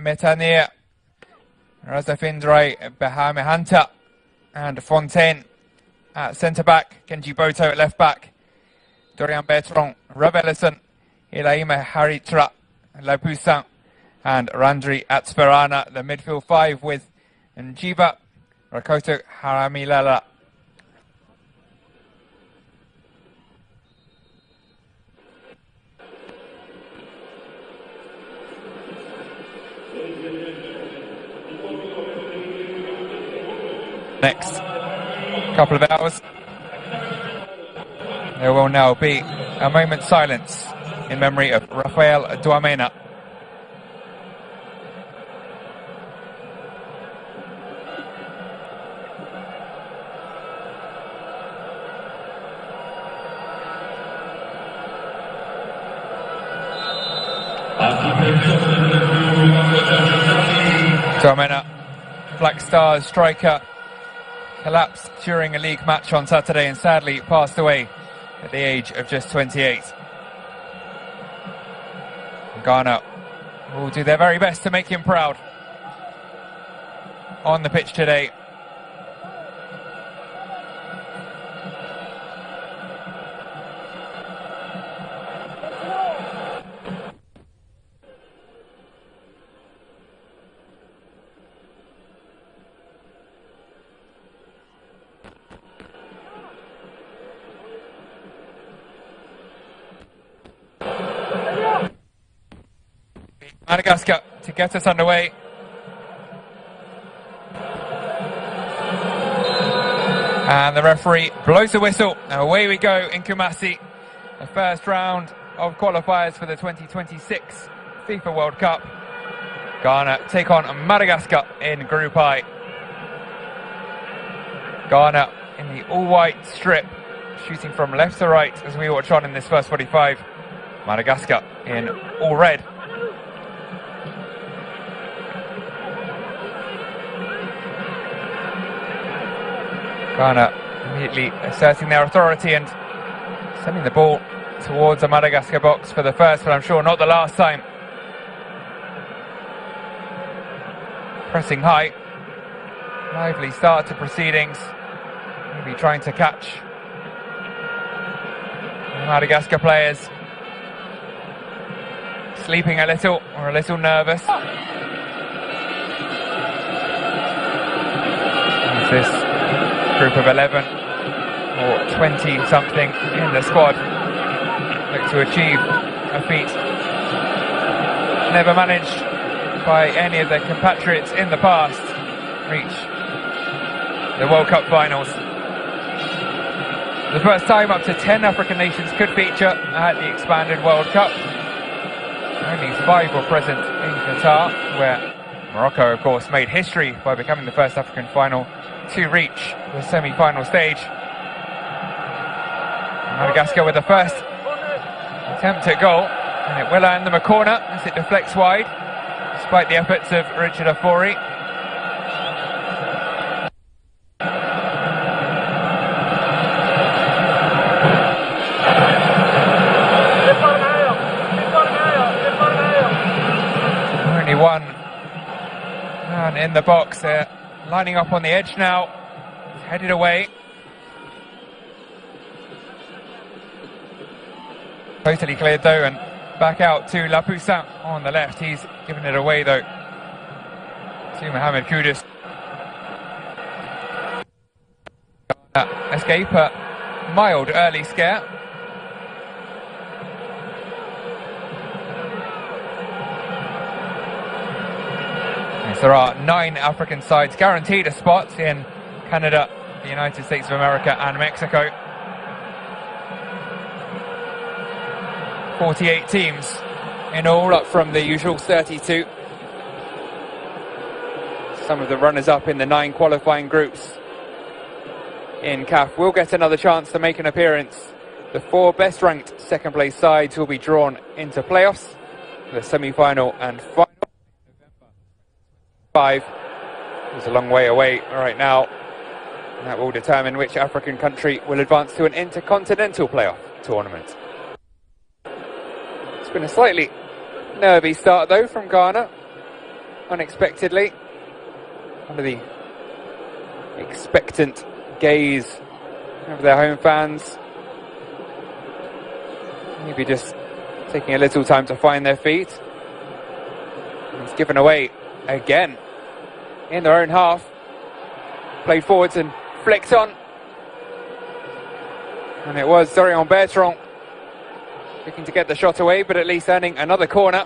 Metania, Razafindray, Bahame Hunter, and Fontaine at centre-back, Kenji Boto at left-back, Dorian Bertrand, Rob Ellison, Ilaima Haritra, Lapoussin, and Randri at Sperana. The midfield five with Njiva, Rakoto Haramilala. Next couple of hours, there will now be a moment's silence in memory of Rafael Duamena. Duamena, Black Stars striker, collapsed during a league match on Saturday and sadly passed away at the age of just 28. Ghana will do their very best to make him proud on the pitch today. Madagascar to get us underway. And the referee blows the whistle. Away we go in Kumasi. The first round of qualifiers for the 2026 FIFA World Cup. Ghana take on Madagascar in Group I. Ghana in the all-white strip, shooting from left to right as we watch on in this first 45. Madagascar in all red. Ghana immediately asserting their authority and sending the ball towards the Madagascar box for the first, but I'm sure not the last time. Pressing high. Lively start to proceedings. Maybe trying to catch the Madagascar players. Sleeping a little or a little nervous. As this group of 11 or 20 something in the squad look to achieve a feat never managed by any of their compatriots in the past, reach the World Cup finals. The first time up to 10 African nations could feature at the expanded World Cup. Only 5 were present in Qatar, where Morocco of course made history by becoming the first African final to reach the semi-final stage. Madagascar with the first attempt at goal, and it will earn them a corner as it deflects wide, despite the efforts of Richard Afori. Only one man in the box there. Lining up on the edge now, headed away. Totally cleared though, and back out to Lapoussin on the left. He's given it away though to Mohamed Kudus. Escape a mild early scare. There are 9 African sides guaranteed a spot in Canada, the United States of America and Mexico. 48 teams in all, up from the usual 32. Some of the runners-up in the 9 qualifying groups in CAF will get another chance to make an appearance. The 4 best-ranked second-place sides will be drawn into playoffs, the semi-final and final. 5 is a long way away right now, and that will determine which African country will advance to an intercontinental playoff tournament. It's been a slightly nervy start though from Ghana. unexpectedly, under the expectant gaze of their home fans. Maybe just taking a little time to find their feet. It's given away again in their own half. Played forwards and flicked on. And it was Dorian Bertrand looking to get the shot away, but at least earning another corner.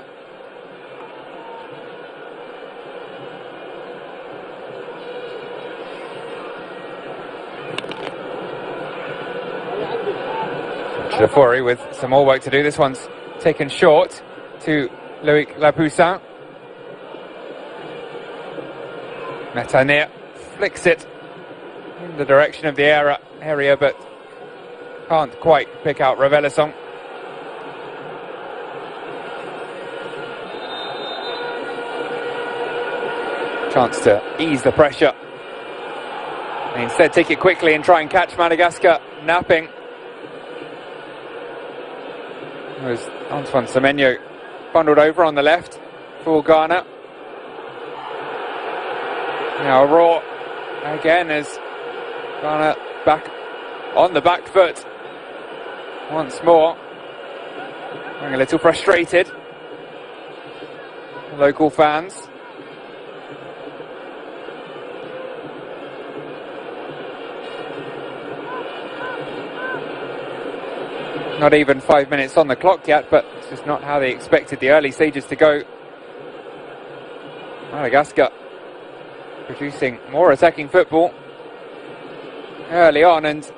Lafori with some more work to do. This one's taken short to Loic Lapoussin. Metanier flicks it in the direction of the area, but can't quite pick out Revelisson. Chance to ease the pressure. And instead take it quickly and try and catch Madagascar napping. It was Antoine Semenyo bundled over on the left for Ghana. Now Raw again as Ghana back on the back foot once more. Getting a little frustrated. Local fans. Not even 5 minutes on the clock yet, but it's just not how they expected the early stages to go. Madagascar producing more attacking football early on and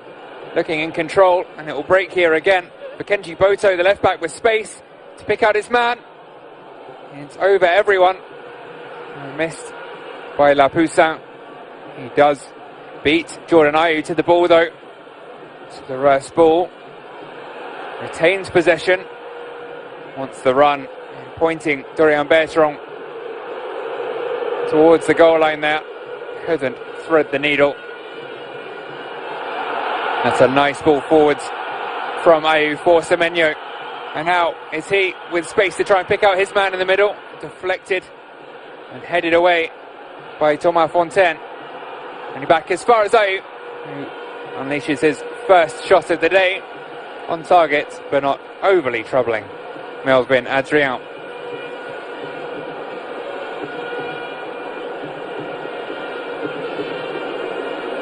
looking in control, and it will break here again for Kenji Boto, the left back, with space to pick out his man. It's over everyone. Missed by Lapoussin. He does beat Jordan Ayew to the ball though. It's the reverse ball. Retains possession. Wants the run. Pointing Dorian Bertrand towards the goal line there. Couldn't thread the needle. That's a nice ball forwards from Ayew for Semenyo. And now is he with space to try and pick out his man in the middle. Deflected and headed away by Thomas Fontaine. And back as far as Ayew, who unleashes his first shot of the day. On target, but not overly troubling. Melvin Adrian.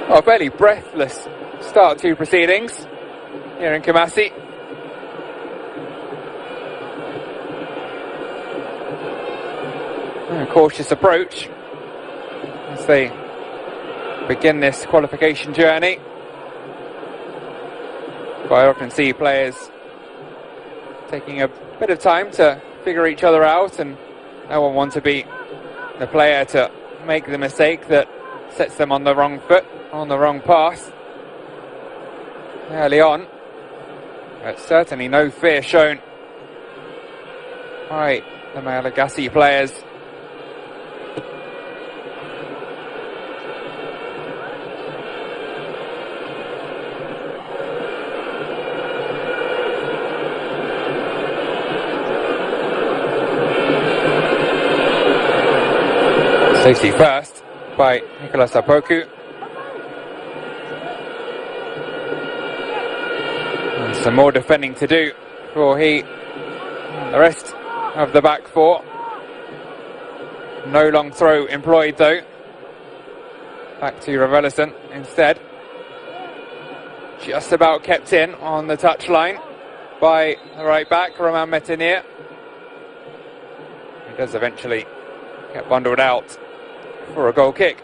A fairly breathless start to proceedings here in Kumasi. A cautious approach as they begin this qualification journey. I often see players taking a bit of time to figure each other out, and no one wants to be the player to make the mistake that sets them on the wrong foot, on the wrong path early on. But certainly no fear shown by the Malagasy players. Safety first by Nicolas Apoku. And some more defending to do for the rest of the back four. No long throw employed though. Back to Revelisson instead. Just about kept in on the touchline by the right back, Romain Metanier. He does eventually get bundled out for a goal kick.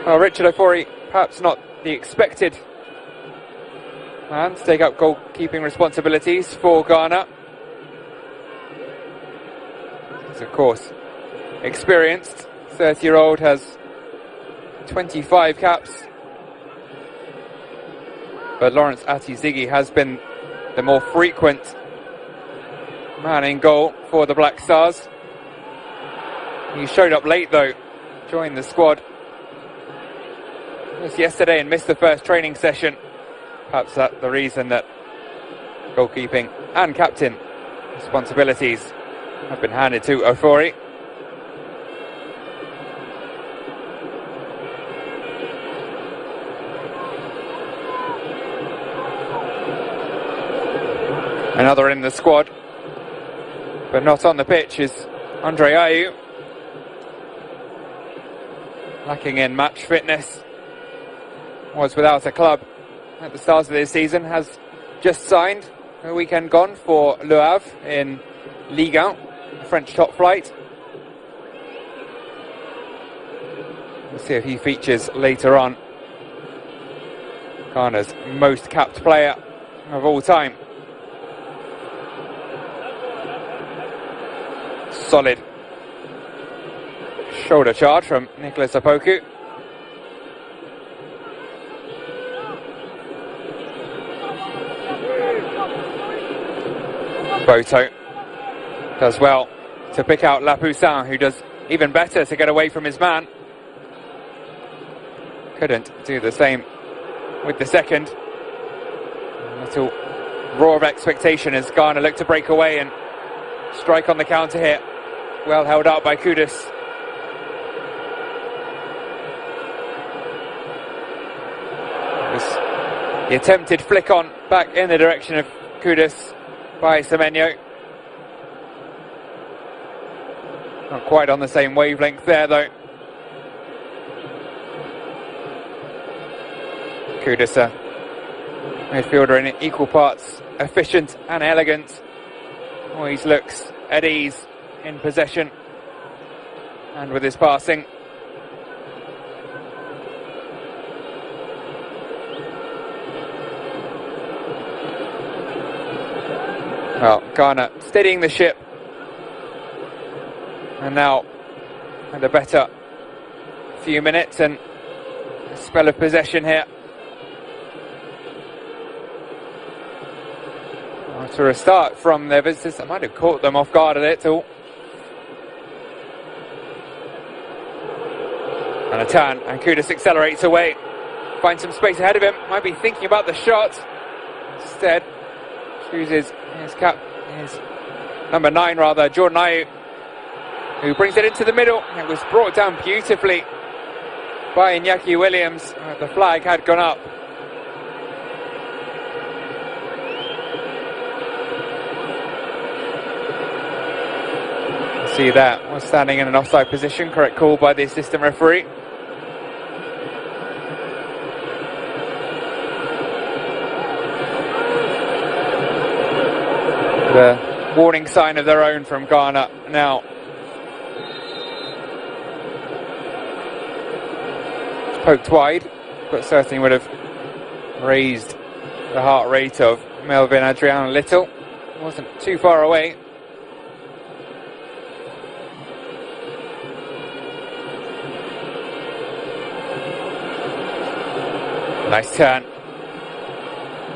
Well, Richard Ofori, perhaps not the expected man to take up goalkeeping responsibilities for Ghana. He's of course experienced. 30-year-old has 25 caps. But Lawrence Ati-Zigi has been the more frequent man in goal for the Black Stars. He showed up late though, joined the squad just yesterday and missed the first training session. Perhaps that's the reason that goalkeeping and captain responsibilities have been handed to Ofori. Another in the squad, but not on the pitch, is Andre Ayew. Lacking in match fitness, was without a club at the start of this season, has just signed a weekend gone for Le Havre in Ligue 1, French top flight. We'll see if he features later on. Ghana's most capped player of all time. Solid shoulder charge from Nicholas Opoku. Boto does well to pick out Lapoussin, who does even better to get away from his man. Couldn't do the same with the second. A little roar of expectation as Ghana look to break away and strike on the counter here. Well held up by Kudus. It was the attempted flick on back in the direction of Kudus by Semenyo. Not quite on the same wavelength there though. Kudus, a midfielder in equal parts efficient and elegant. Always looks at ease in possession and with his passing. Well, Ghana steadying the ship, and now had a better few minutes and a spell of possession here. After a start from their visitors, that might have caught them off guard a little. And a turn, and Kudus accelerates away, finds some space ahead of him, might be thinking about the shot. Instead, chooses his number 9 rather, Jordan Ayew, who brings it into the middle. It was brought down beautifully by Iñaki Williams. The flag had gone up. See that, was standing in an offside position, correct call by the assistant referee. The warning sign of their own from Ghana now. Poked wide, but certainly would have raised the heart rate of Melvin Adrian a little. Wasn't too far away. Nice turn,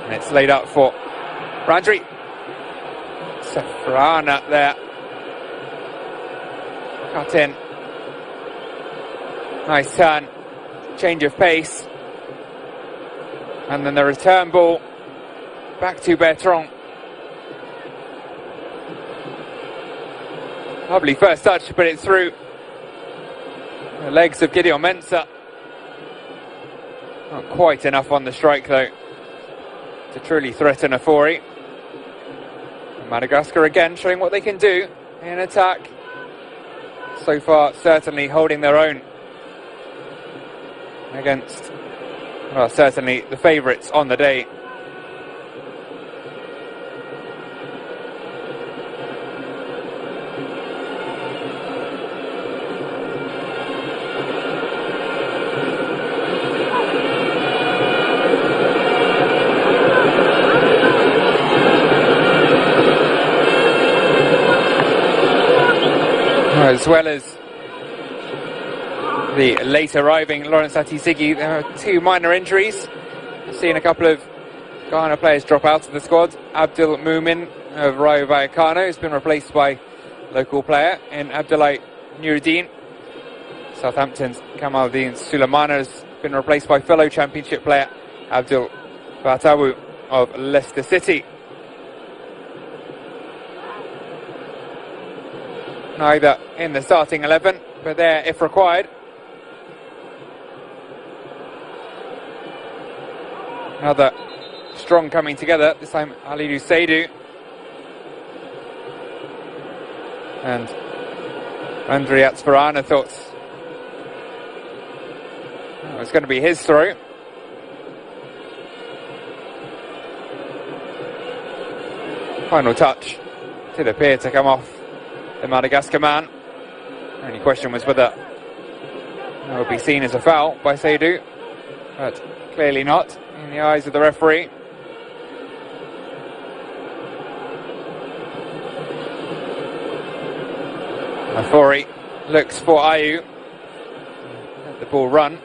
and it's laid up for Randri. Safrana there, cut in. Nice turn, change of pace, and then the return ball back to Bertrand. Lovely first touch to put it through the legs of Gideon Mensah. Not quite enough on the strike though to truly threaten Ofori. Madagascar again showing what they can do in attack. So far certainly holding their own against, well, certainly the favourites on the day. As well as the late arriving Lawrence Atisigi, there are 2 minor injuries. I've seen a couple of Ghana players drop out of the squad. Abdul Mumin of Rayo Vallecano has been replaced by local player in Abdoulaye Nuruddin. Southampton's Kamaldeen Sulemana has been replaced by fellow championship player Abdul Fatawu of Leicester City. neither in the starting 11, but there if required. Another strong coming together, this time Alidu Seydu and Andriy Atsvarana thought it was going to be his throw. Final touch did appear to come off the Madagascar man. Only question was whether that would be seen as a foul by Seydu, but clearly not in the eyes of the referee. Afori looks for Ayu. Let the ball run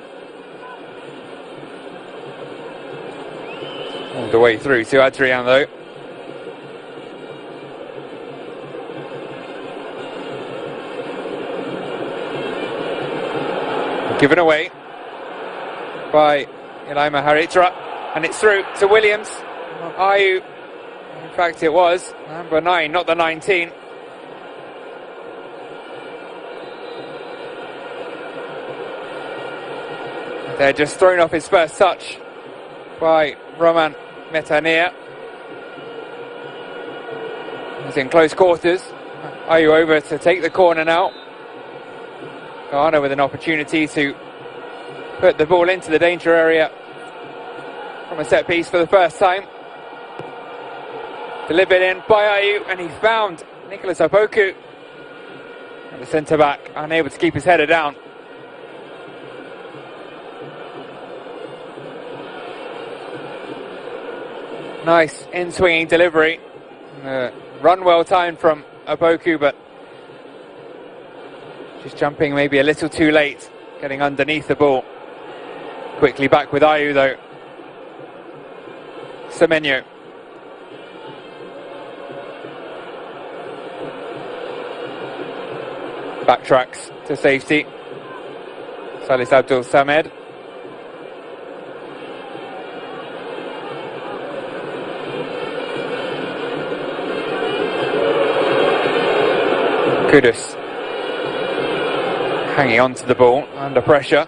all the way through to Adrian though. Given away by Ilaima Haritra, and it's through to Williams. Ayu, in fact it was number 9, not the 19. They're just thrown off his first touch by Roman Metania. He's in close quarters. Ayu over to take the corner now. Ghana with an opportunity to put the ball into the danger area from a set piece for the first time. Delivered in by Ayu, and he found Nicholas Opoku at the centre back, unable to keep his header down. Nice in-swinging delivery. Run well timed from Opoku, but just jumping maybe a little too late, getting underneath the ball. Quickly back with Ayu though. Semenyo. Backtracks to safety. Salis Abdul Samed. Kudus hanging on to the ball under pressure.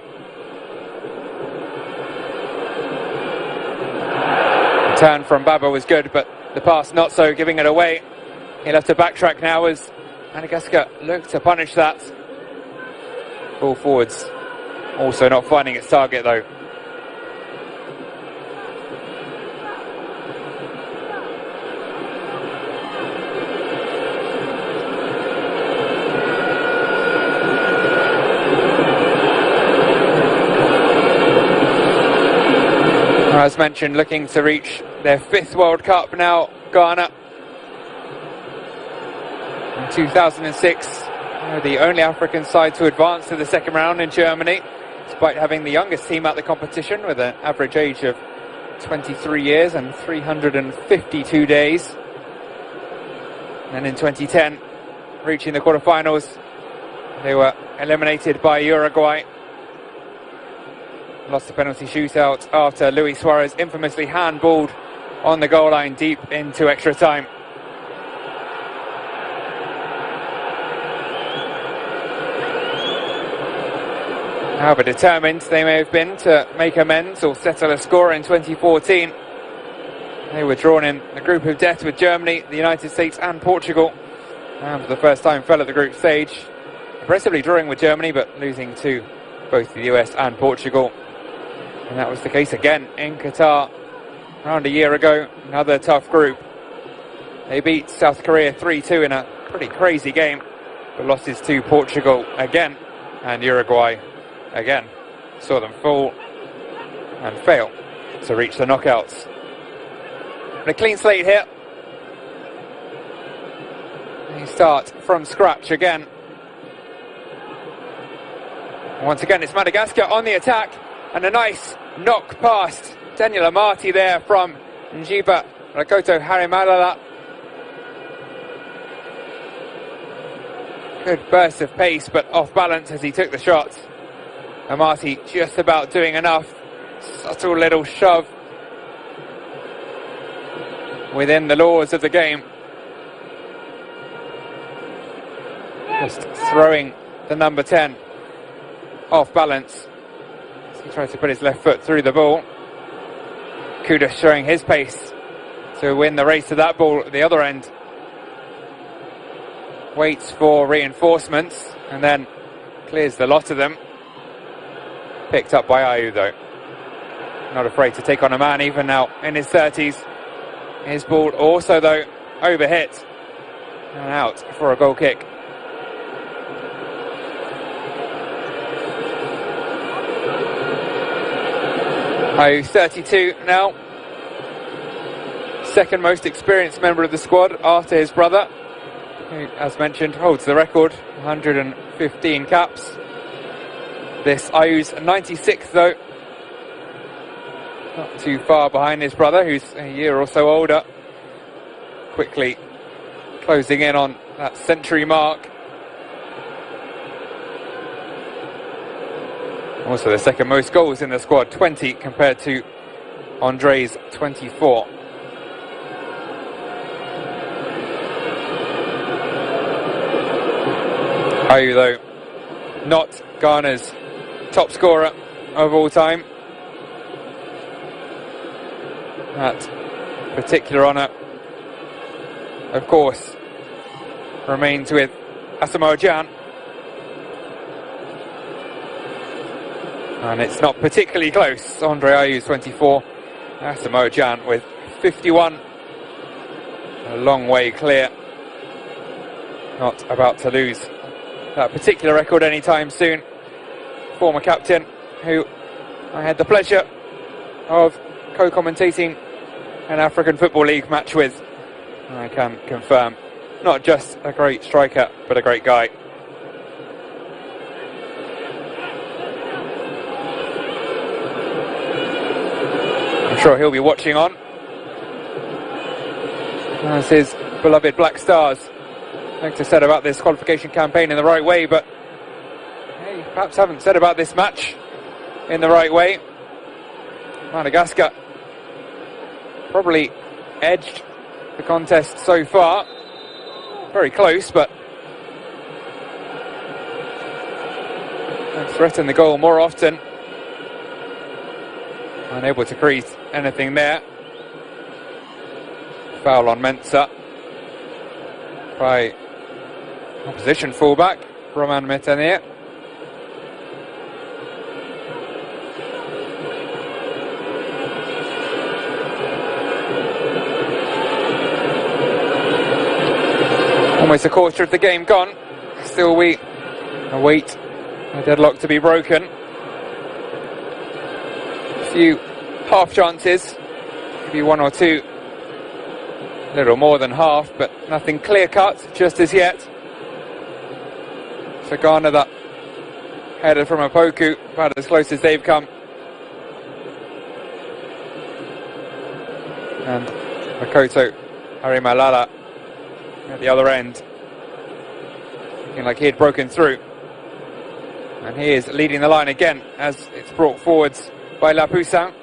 The turn from Baba was good, but the pass not so, giving it away. He'll have to backtrack now as Madagascar look to punish that. Ball forwards also not finding its target though. As mentioned, looking to reach their 5th World Cup now, Ghana. In 2006, the only African side to advance to the second round in Germany, despite having the youngest team at the competition with an average age of 23 years and 352 days. And in 2010, reaching the quarterfinals, they were eliminated by Uruguay. Lost the penalty shootout after Luis Suarez infamously handballed on the goal line deep into extra time. However determined they may have been to make amends or settle a score in 2014, they were drawn in the group of death with Germany, the United States and Portugal, and for the first time fell at the group stage, impressively drawing with Germany but losing to both the US and Portugal. And that was the case again in Qatar around a year ago. Another tough group. They beat South Korea 3-2 in a pretty crazy game, but losses to Portugal again, and Uruguay again saw them fall and fail to reach the knockouts. And a clean slate here. They start from scratch again. Once again, it's Madagascar on the attack. And a nice knock past Daniel Amati there from Njiba Rakoto Harimalala. Good burst of pace, but off balance as he took the shot. Amati just about doing enough. Subtle little shove within the laws of the game. Just throwing the number 10 off balance. He tries to put his left foot through the ball. Kudus showing his pace to win the race to that ball at the other end. Waits for reinforcements and then clears the lot of them. Picked up by Ayew though. Not afraid to take on a man even now in his 30s. His ball also though overhit and out for a goal kick. Ayew 32 now. Second most experienced member of the squad after his brother, who, as mentioned, holds the record, 115 caps. This Ayew's 96th though. Not too far behind his brother, who's a year or so older. Quickly closing in on that century mark. Also the second most goals in the squad, 20 compared to Andre's 24. Ayew though, not Ghana's top scorer of all time. That particular honour, of course, remains with Asamoah Gyan. And it's not particularly close. Andre Ayew's 24, Asamoah Gyan with 51. A long way clear. Not about to lose that particular record anytime soon. Former captain who I had the pleasure of co-commentating an African Football League match with. I can confirm, not just a great striker, but a great guy. I'm sure he'll be watching on, as his beloved Black Stars like to said about this qualification campaign in the right way, but hey, perhaps haven't said about this match in the right way. Madagascar probably edged the contest so far. Very close, but threatened the goal more often. Unable to create anything there. Foul on Mensah by opposition fullback Roman Metanier. Almost a quarter of the game gone. Still we await a deadlock to be broken. A few half chances, maybe one or two, a little more than half, but nothing clear cut just as yet. So Ghana, that header from Opoku, about as close as they've come. And Makoto Arimalala at the other end, looking like he had broken through. And he is leading the line again as it's brought forwards by Lapoussin.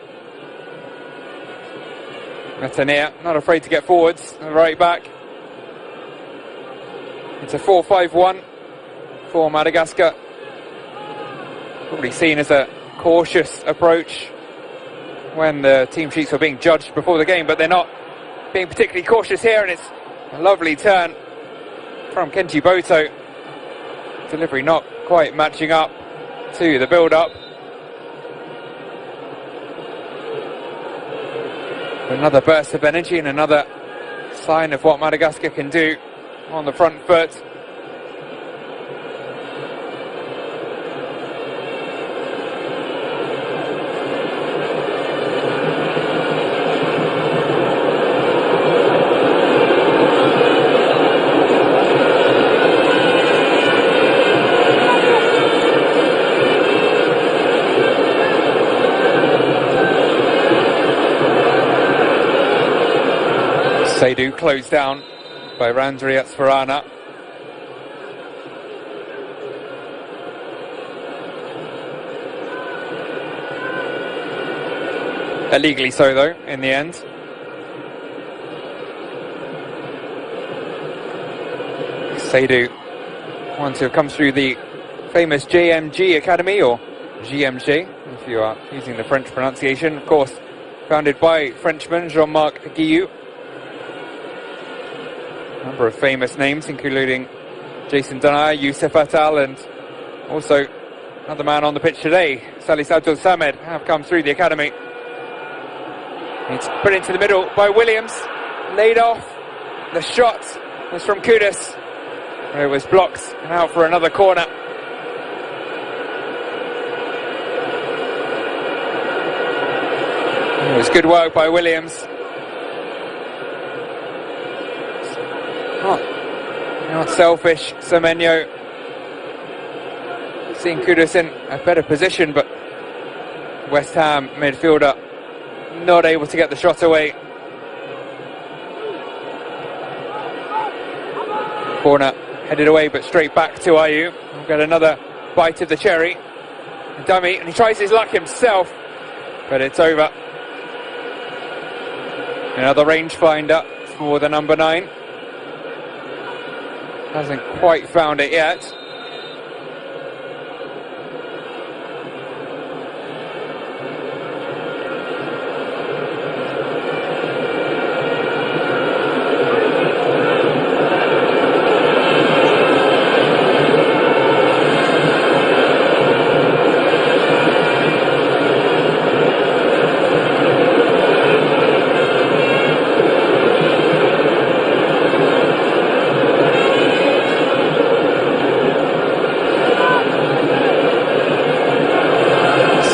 Metanier, not afraid to get forwards, right back. It's a 4-5-1 for Madagascar. Probably seen as a cautious approach when the team sheets were being judged before the game, but they're not being particularly cautious here, and it's a lovely turn from Kenji Boto. Delivery not quite matching up to the build-up. Another burst of energy and another sign of what Madagascar can do on the front foot. Seydou closed down by Randri Atsvarana. Illegally so though, in the end. Seydou ones who have come through the famous JMG Academy, or GMG, if you are using the French pronunciation. Of course, founded by Frenchman Jean-Marc Guillou. A number of famous names, including Jason Dunai, Youssef Attal, and also another man on the pitch today, Salis Abdul Samed, have come through the academy. It's put into the middle by Williams, laid off. The shot was from Kudus. It was blocked and out for another corner. It was good work by Williams. Not selfish, Semenyo. Seeing Kudus in a better position, but West Ham midfielder not able to get the shot away. Corner headed away, but straight back to Ayew. We'll get another bite of the cherry. A dummy, and he tries his luck himself, but it's over. Another rangefinder for the number 9. Hasn't quite found it yet.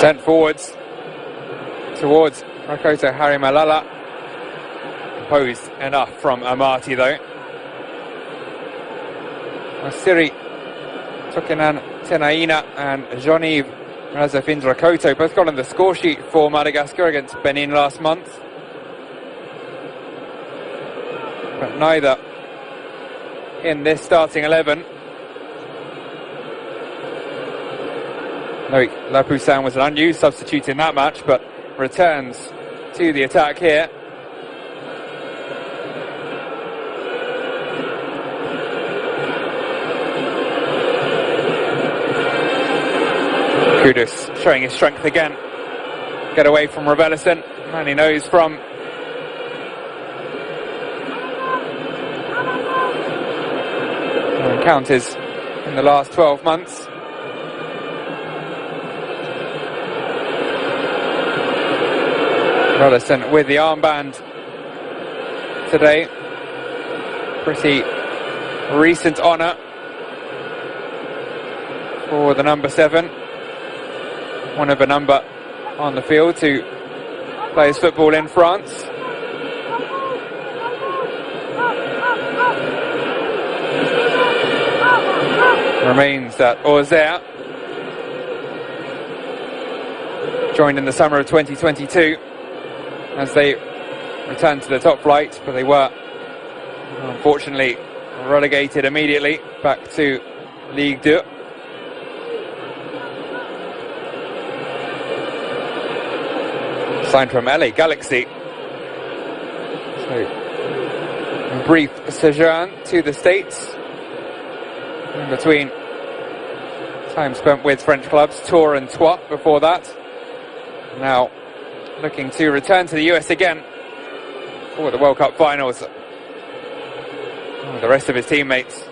Sent forwards towards Rakoto Harimalala. Composed enough from Amati though. Asiri Tokinan Tenaina and Jean-Yves Razafindra Koto both got on the score sheet for Madagascar against Benin last month, but neither in this starting 11. Loic Lapoussin was an unused substitute in that match, but returns to the attack here. Kudus showing his strength again. Get away from Raveloson, and he knows from encounters in the last 12 months. Raveloson with the armband today. Pretty recent honour for the number 7. One of a number on the field to play his football in France. Remains at Auxerre. Joined in the summer of 2022 as they returned to the top flight, but they were unfortunately relegated immediately back to Ligue 2. Signed from LA Galaxy. So, a brief sojourn to the States. In between time spent with French clubs, Tours and Troyes before that. Now looking to return to the US again for the World Cup finals with the rest of his teammates.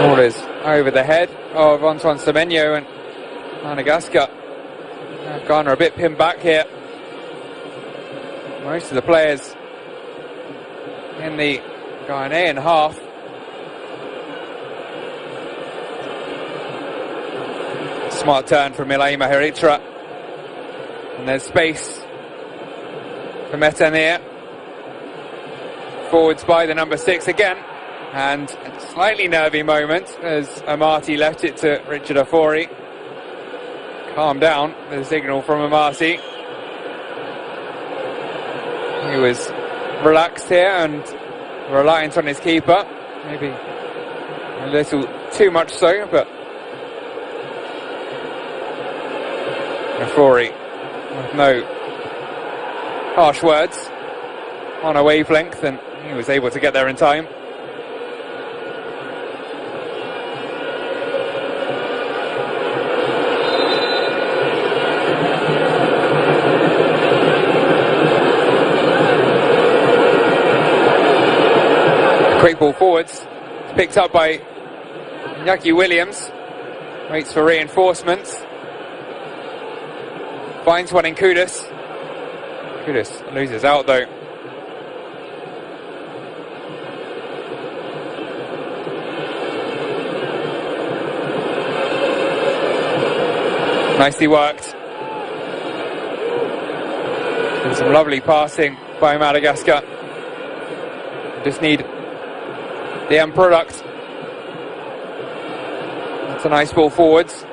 Ball is over the head of Antoine Semenyo, and Madagascar Ghana a bit pinned back here. Most of the players in the Ghanaian half. Smart turn from Ilaima Heritra. And there's space for Metanir. Forwards by the number 6 again. And a slightly nervy moment as Amati left it to Richard Ofori. Calm down, the signal from Amati. He was relaxed here and reliant on his keeper. Maybe a little too much so, but Nafori with no harsh words, on a wavelength, and he was able to get there in time. Quick ball forwards, picked up by Iñaki Williams, waits for reinforcements, finds one in Kudus. Kudus loses out though. Nicely worked. And some lovely passing by Madagascar. Just need the end product. That's a nice ball forwards.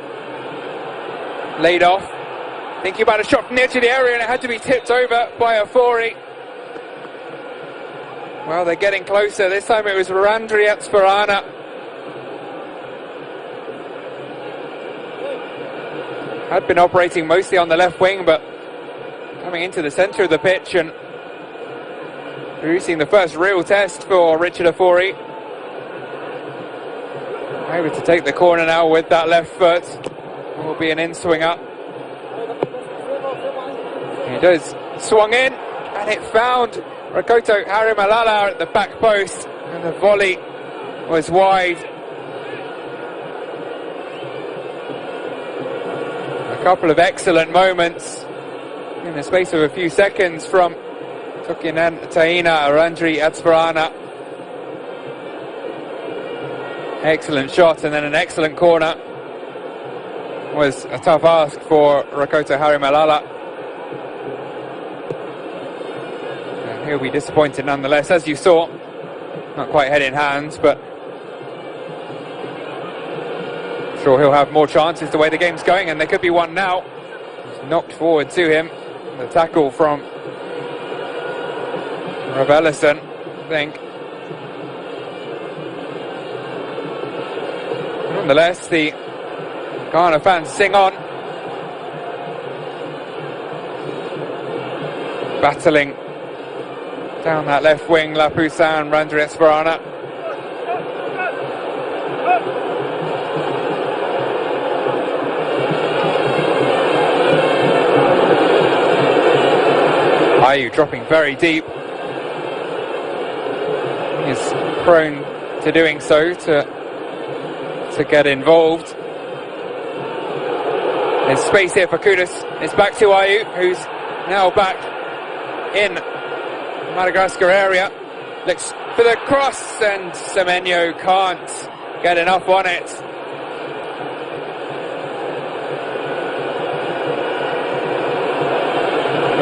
Laid off. Thinking about a shot from the edge of the area, and it had to be tipped over by Afori. Well, they're getting closer. This time it was Randri Atsparana. Had been operating mostly on the left wing, but coming into the centre of the pitch and producing the first real test for Richard Afori. Able to take the corner now with that left foot. Will be an in-swinger. He does. Swung in, and it found Rakoto Harimalala at the back post, and the volley was wide. A couple of excellent moments in the space of a few seconds from Tukinan Taina Randri Atsparana. Excellent shot, and then an excellent corner. Was a tough ask for Rakoto Harimalala. And he'll be disappointed nonetheless, as you saw. Not quite head in hands, but I'm sure he'll have more chances the way the game's going, and there could be one now. It's knocked forward to him. The tackle from Ravellison, I think. Nonetheless, the Ghana fans sing on. Battling down that left wing, Lapusan, Randri Atsparana. Ayu dropping very deep. He's prone to doing so, to get involved. There's space here for Kudus. It's back to Ayu, who's now back in Madagascar area. Looks for the cross, and Semenyo can't get enough on it.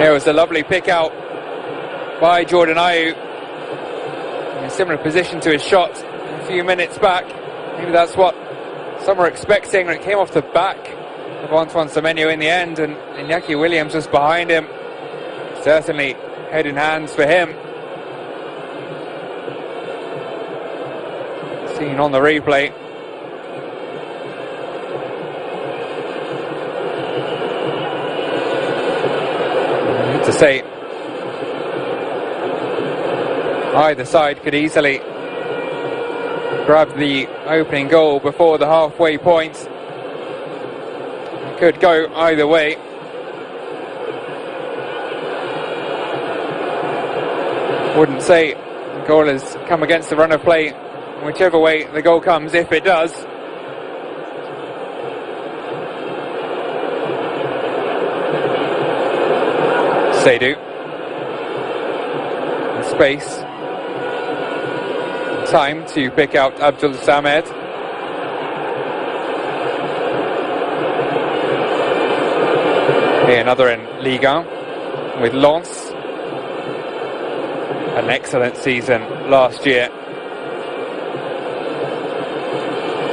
Here was a lovely pick out by Jordan Ayu. In a similar position to his shot a few minutes back. Maybe that's what some were expecting, and it came off the back of Antoine Semenyo in the end, and Iñaki Williams was behind him. Certainly head in hands for him. Seen on the replay. I need to say, either side could easily grab the opening goal before the halfway point. It could go either way. Wouldn't say the goal has come against the run of play, whichever way the goal comes, if it does. Seydu. Space. Time to pick out Abdul Samed. Here another in Liga with Lens. An excellent season last year.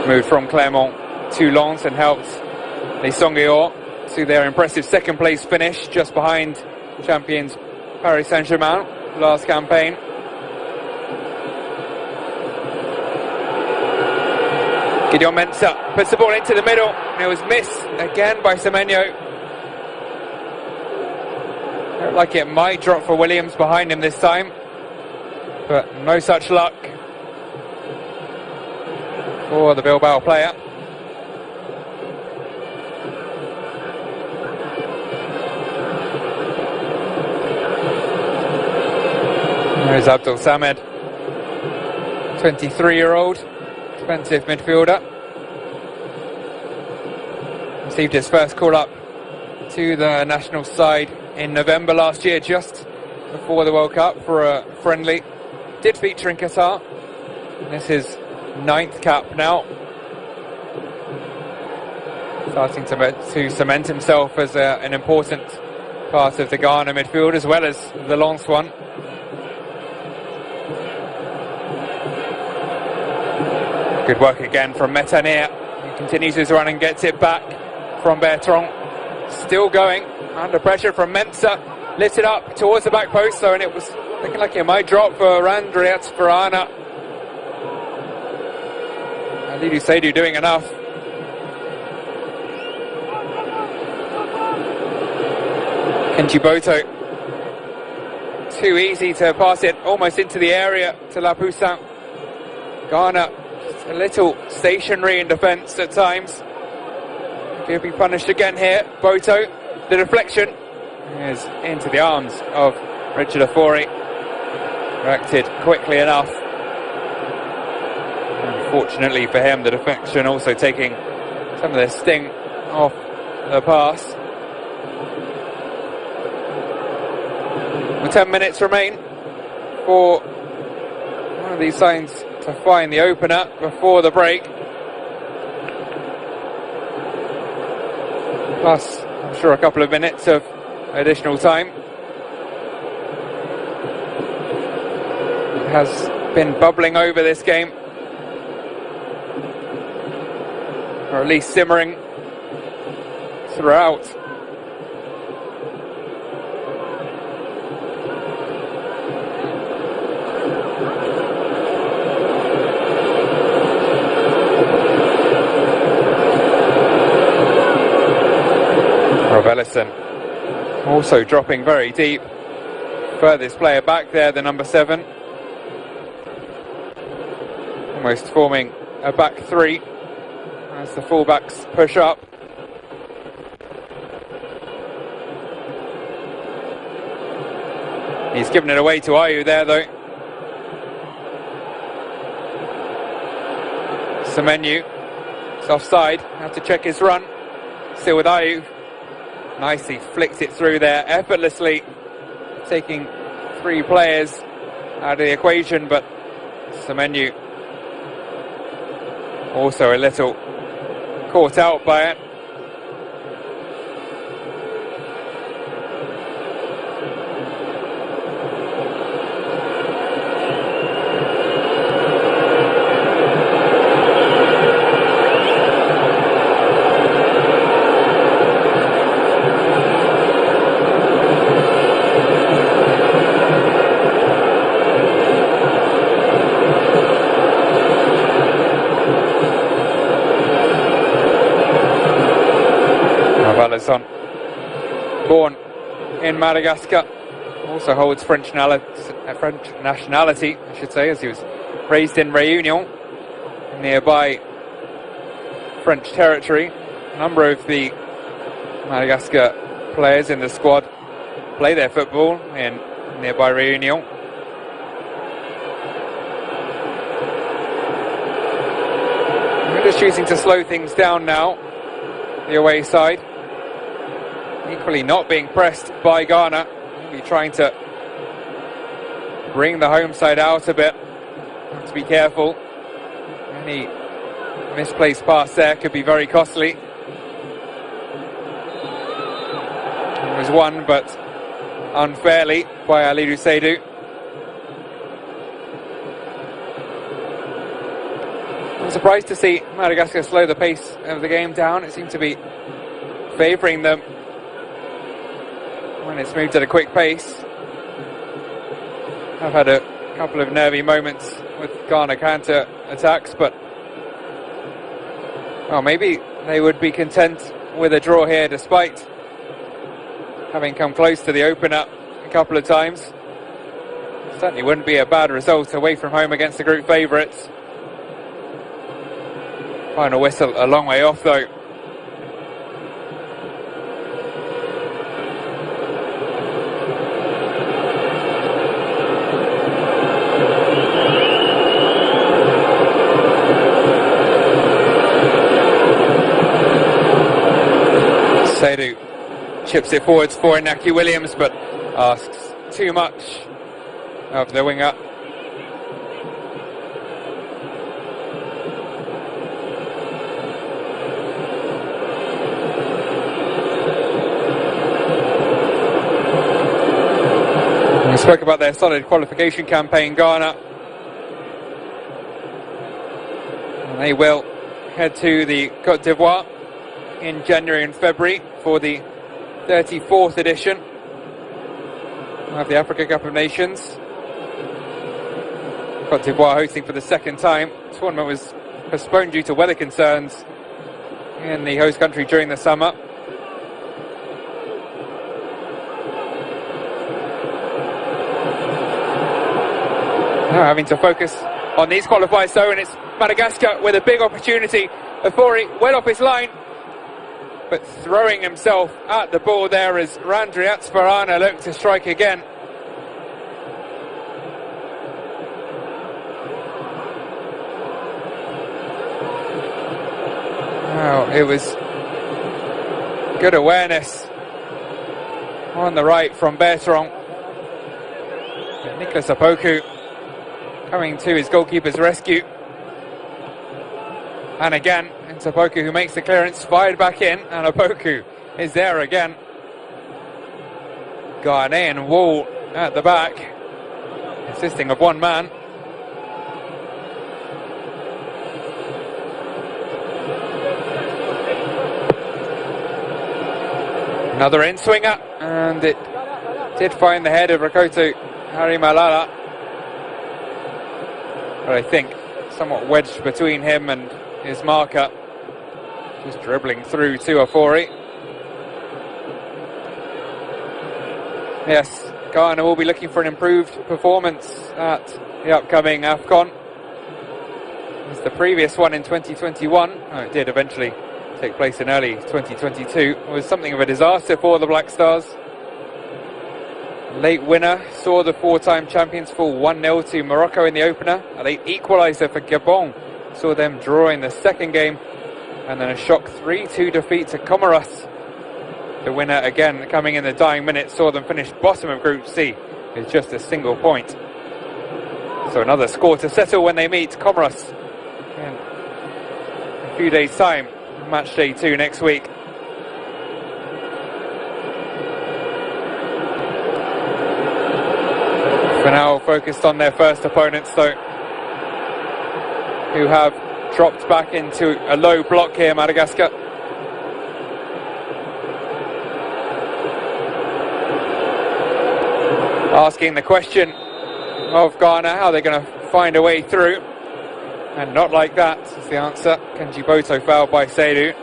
Moved from Clermont to Lens and helped Les Sanguillons to their impressive second place finish, just behind champions Paris Saint-Germain last campaign. Gideon Mensah puts the ball into the middle, and it was missed again by Semenyo. Looked like it might drop for Williams behind him this time, but no such luck for the Bilbao player. There's Abdul Samed, 23-year-old defensive midfielder. Received his first call-up to the national side in November last year, just before the World Cup, for a friendly. Did feature in Qatar. This is 9th cap now. Starting to cement himself as an important part of the Ghana midfield, as well as the Lens one. Good work again from Metanir. He continues his run and gets it back from Bertrand. Still going, under pressure from Mensah. Lit it up towards the back post, though, and it was looking like it might drop for Andrea Sperana. Alidu Seidu doing enough. Kenji Boto. Too easy to pass it almost into the area to La Poussin. Ghana just a little stationary in defence at times. He'll be punished again here. Boto, the deflection is into the arms of Richard Ofori. Corrected quickly enough. Unfortunately for him, the deflection also taking some of the sting off the pass. 10 minutes remain for one of these sides to find the opener before the break. Plus, I'm sure, a couple of minutes of additional time. It has been bubbling over this game, or at least simmering throughout. Ellison also dropping very deep. Furthest player back there, the number 7. Almost forming a back 3 as the fullbacks push up. He's given it away to Ayew there, though. Semenyo is offside, have to check his run. Still with Ayew. Nicely flicked it through there, effortlessly, taking 3 players out of the equation, but Semenyo also a little caught out by it. Born in Madagascar, also holds French nationality, I should say, as he was raised in Réunion, nearby French territory. A number of the Madagascar players in the squad play their football in nearby Réunion. We're just choosing to slow things down now, the away side. Equally not being pressed by Ghana. Maybe trying to bring the home side out a bit. Have to be careful. Any misplaced pass there could be very costly. It was won, but unfairly, by Alidu Seidu. I'm surprised to see Madagascar slow the pace of the game down. It seemed to be favouring them when it's moved at a quick pace. I've had a couple of nervy moments with Ghana counter attacks, but well, maybe they would be content with a draw here, despite having come close to the opener a couple of times. Certainly wouldn't be a bad result away from home against the group favourites. Final whistle a long way off though. Seydu chips it forwards for Inaki Williams, but asks too much of the winger. We spoke about their solid qualification campaign, Ghana. And they will head to the Côte d'Ivoire in January and February for the 34th edition of the Africa Cup of Nations. Côte d'Ivoire hosting for the second time. The tournament was postponed due to weather concerns in the host country during the summer. Now having to focus on these qualifiers though, and it's Madagascar with a big opportunity. Afori well off his line, but throwing himself at the ball there as Randri Atsparana looked to strike again. Wow, it was good awareness on the right from Bertrand. Nicolas Apoku coming to his goalkeeper's rescue. And again, it's Apoku who makes the clearance, fired back in, and Apoku is there again. Ghanaian wall at the back, consisting of one man. Another in-swinger, and it did find the head of Rakoto Harimalala. But I think somewhat wedged between him and his marker. Just dribbling through to Afori. Yes, Ghana will be looking for an improved performance at the upcoming AFCON. As the previous one in 2021, it did eventually take place in early 2022, was something of a disaster for the Black Stars. Late winner saw the four-time champions fall 1-0 to Morocco in the opener. A late equaliser for Gabon saw them draw in the second game, and then a shock 3-2 defeat to Comoros. The winner again coming in the dying minutes saw them finish bottom of Group C with just a single point. So another score to settle when they meet Comoros in a few days' time. Match day 2 next week. For now, focused on their first opponents though, who have dropped back into a low block here, Madagascar. Asking the question of Ghana, how they're going to find a way through. And not like that is the answer. Kenji Boto fouled by Seydu.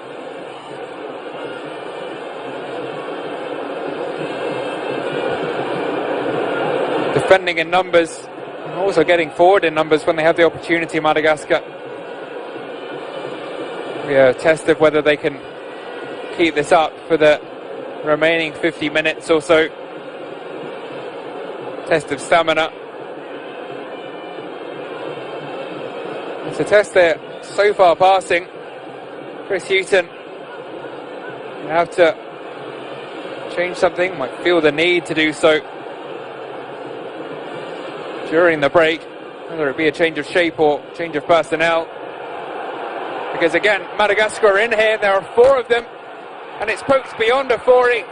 Defending in numbers, and also getting forward in numbers when they have the opportunity, Madagascar. We are a test of whether they can keep this up for the remaining 50 minutes or so. Test of stamina. It's a test they're so far passing. Chris Hughton will have to change something, might feel the need to do so during the break, whether it be a change of shape or change of personnel. Because again, Madagascar are in here, there are 4 of them, and it's poked beyond Afori.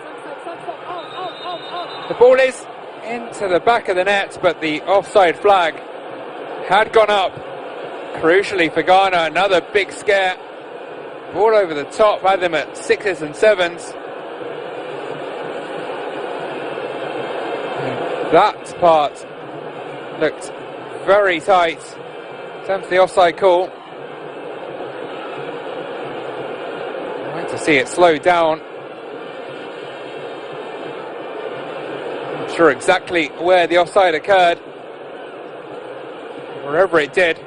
The ball is into the back of the net, but the offside flag had gone up. Crucially for Ghana, another big scare. Ball over the top, had them at 6s and 7s. And that part looked very tight in terms of the offside call. I'd like to see it slow down. Not sure exactly where the offside occurred. Wherever it did.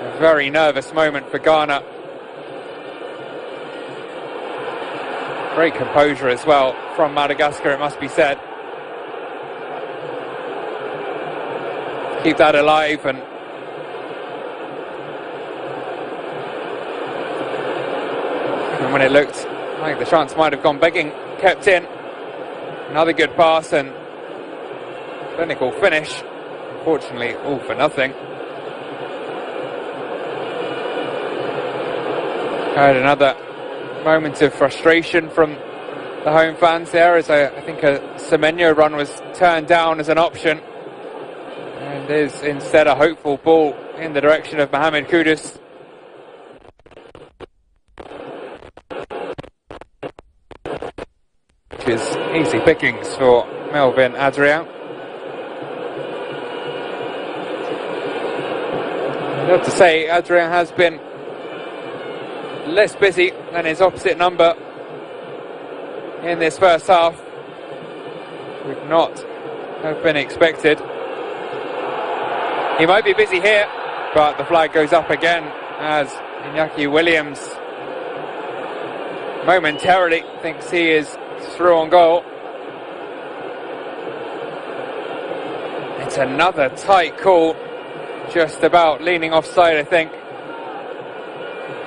A very nervous moment for Ghana. Great composure as well from Madagascar, it must be said. Keep that alive, and when it looked like the chance might have gone begging, kept in. Another good pass and clinical finish. Unfortunately, all for nothing. Had another moment of frustration from the home fans there, as I think a Semenyo run was turned down as an option. And is instead a hopeful ball in the direction of Mohamed Kudus. Which is easy pickings for Melvin Adrian. I have to say, Adrian has been less busy than his opposite number in this first half. Would not have been expected. He might be busy here, but the flag goes up again as Iñaki Williams momentarily thinks he is through on goal. It's another tight call, just about leaning offside, I think.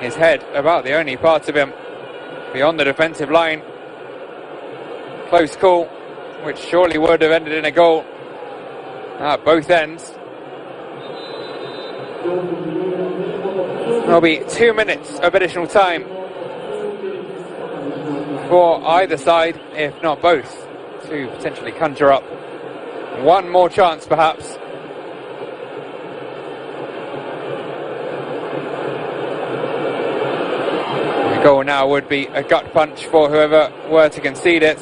His head about the only part of him beyond the defensive line. Close call, which surely would have ended in a goal at both ends. There'll be 2 minutes of additional time for either side, if not both, to potentially conjure up one more chance perhaps. The goal now would be a gut punch for whoever were to concede it.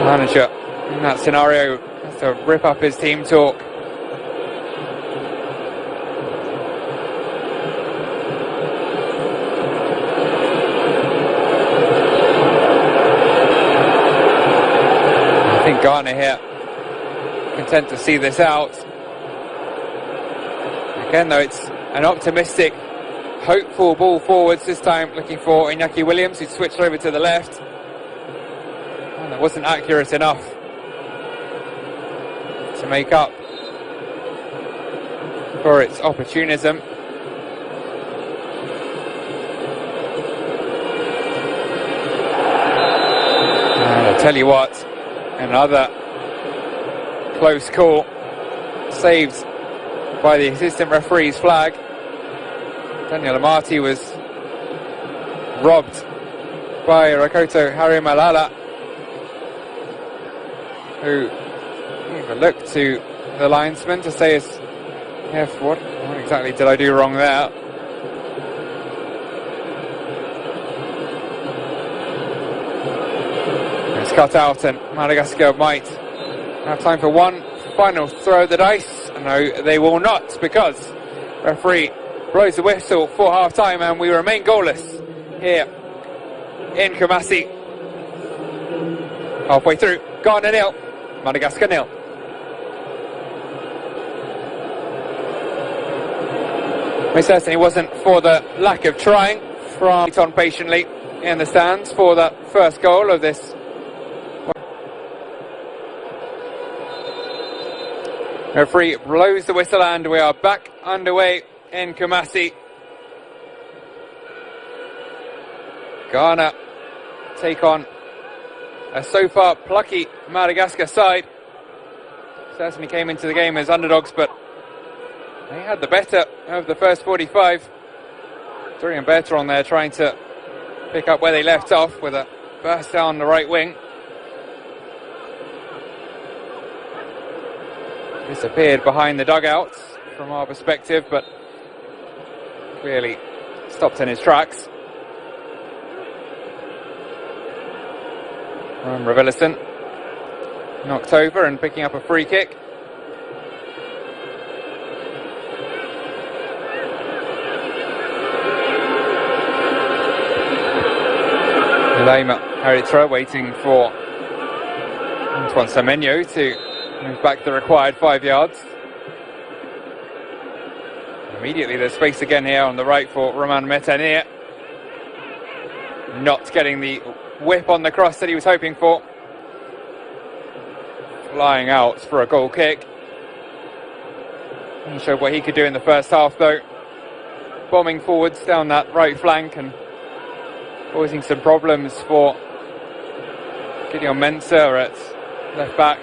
Manager in that scenario has to rip up his team talk. I think Ghana here content to see this out. Again though, it's an optimistic, hopeful ball forwards, this time looking for Iñaki Williams, who switched over to the left. And that wasn't accurate enough to make up for its opportunism. And I'll tell you what, another close call, saved by the assistant referee's flag. Daniel Amati was robbed by Rakoto Harimalala, who even looked to the linesman to say, what exactly did I do wrong there? It's cut out, and Madagascar might have time for one final throw of the dice. No, they will not, because referee blows the whistle for half time and we remain goalless here in Kumasi. Halfway through, Ghana 0, Madagascar 0. It certainly wasn't for the lack of trying from on patiently in the stands for that first goal of this. Referee blows the whistle and we are back underway in Kumasi. Ghana take on a so far plucky Madagascar side. Certainly came into the game as underdogs, but they had the better of the first 45. Dorian Bertrand there trying to pick up where they left off with a burst down the right wing. Disappeared behind the dugouts from our perspective, but clearly stopped in his tracks. Ron Ravelisson knocked over and picking up a free kick. Lema Eritra waiting for Antoine Semenyo to move back the required 5 yards. Immediately there's space again here on the right for Romain Metanir. Not getting the whip on the cross that he was hoping for. Flying out for a goal kick. He showed what he could do in the first half though. Bombing forwards down that right flank and causing some problems for Gideon Mensah at left back.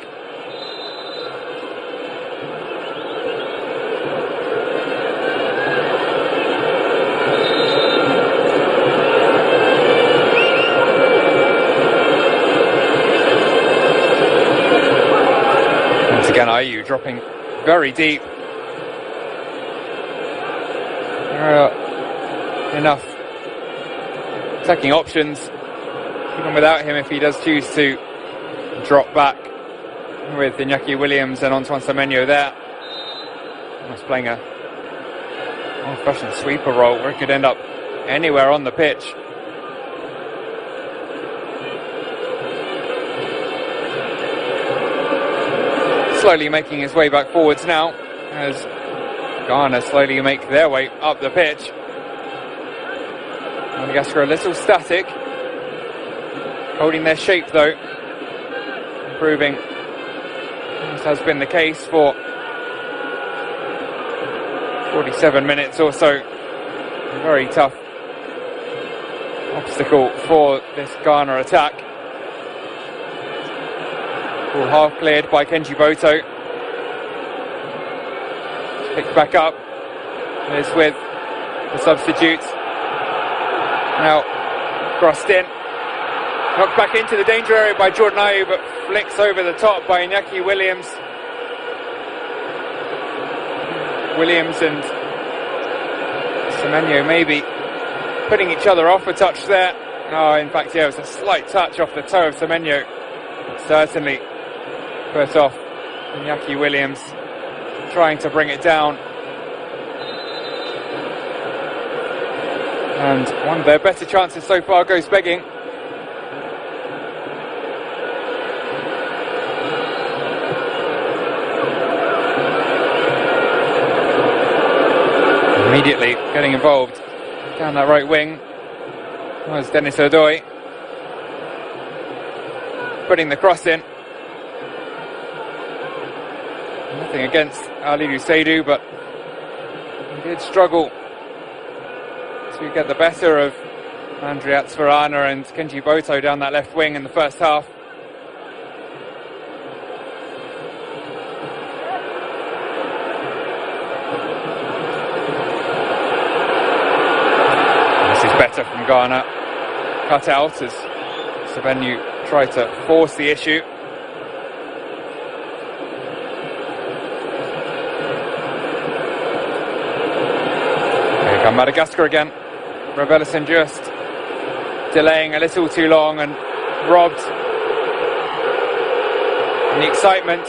Once again, IU dropping very deep. There are enough attacking options, even without him, if he does choose to drop back with Iñaki Williams and Antoine Semenyo there. Almost playing a old-fashioned sweeper role where it could end up anywhere on the pitch. Slowly making his way back forwards now, as Ghana slowly make their way up the pitch. Madagascar a little static, holding their shape though, improving. This has been the case for 47 minutes or so. A very tough obstacle for this Ghana attack. Ball half cleared by Kenji Boto. Picked back up. It's with the substitutes. Now crossed in. Knocked back into the danger area by Jordan Ayew, but flicks over the top by Iñaki Williams. Williams and Semenyo maybe putting each other off a touch there. Oh, in fact, yeah, it was a slight touch off the toe of Semenyo. Certainly put off Iñaki Williams, trying to bring it down. And one of their better chances so far goes begging. Immediately getting involved down that right wing was Dennis Odoi, putting the cross in. Nothing against Aliou Seydou, but he did struggle to get the better of Andrea Tsvarana and Kenji Boto down that left wing in the first half. This is better from Ghana. Cut out as Semenyo tried to force the issue. Here come Madagascar again. Rebellison just delaying a little too long and robbed. And the excitement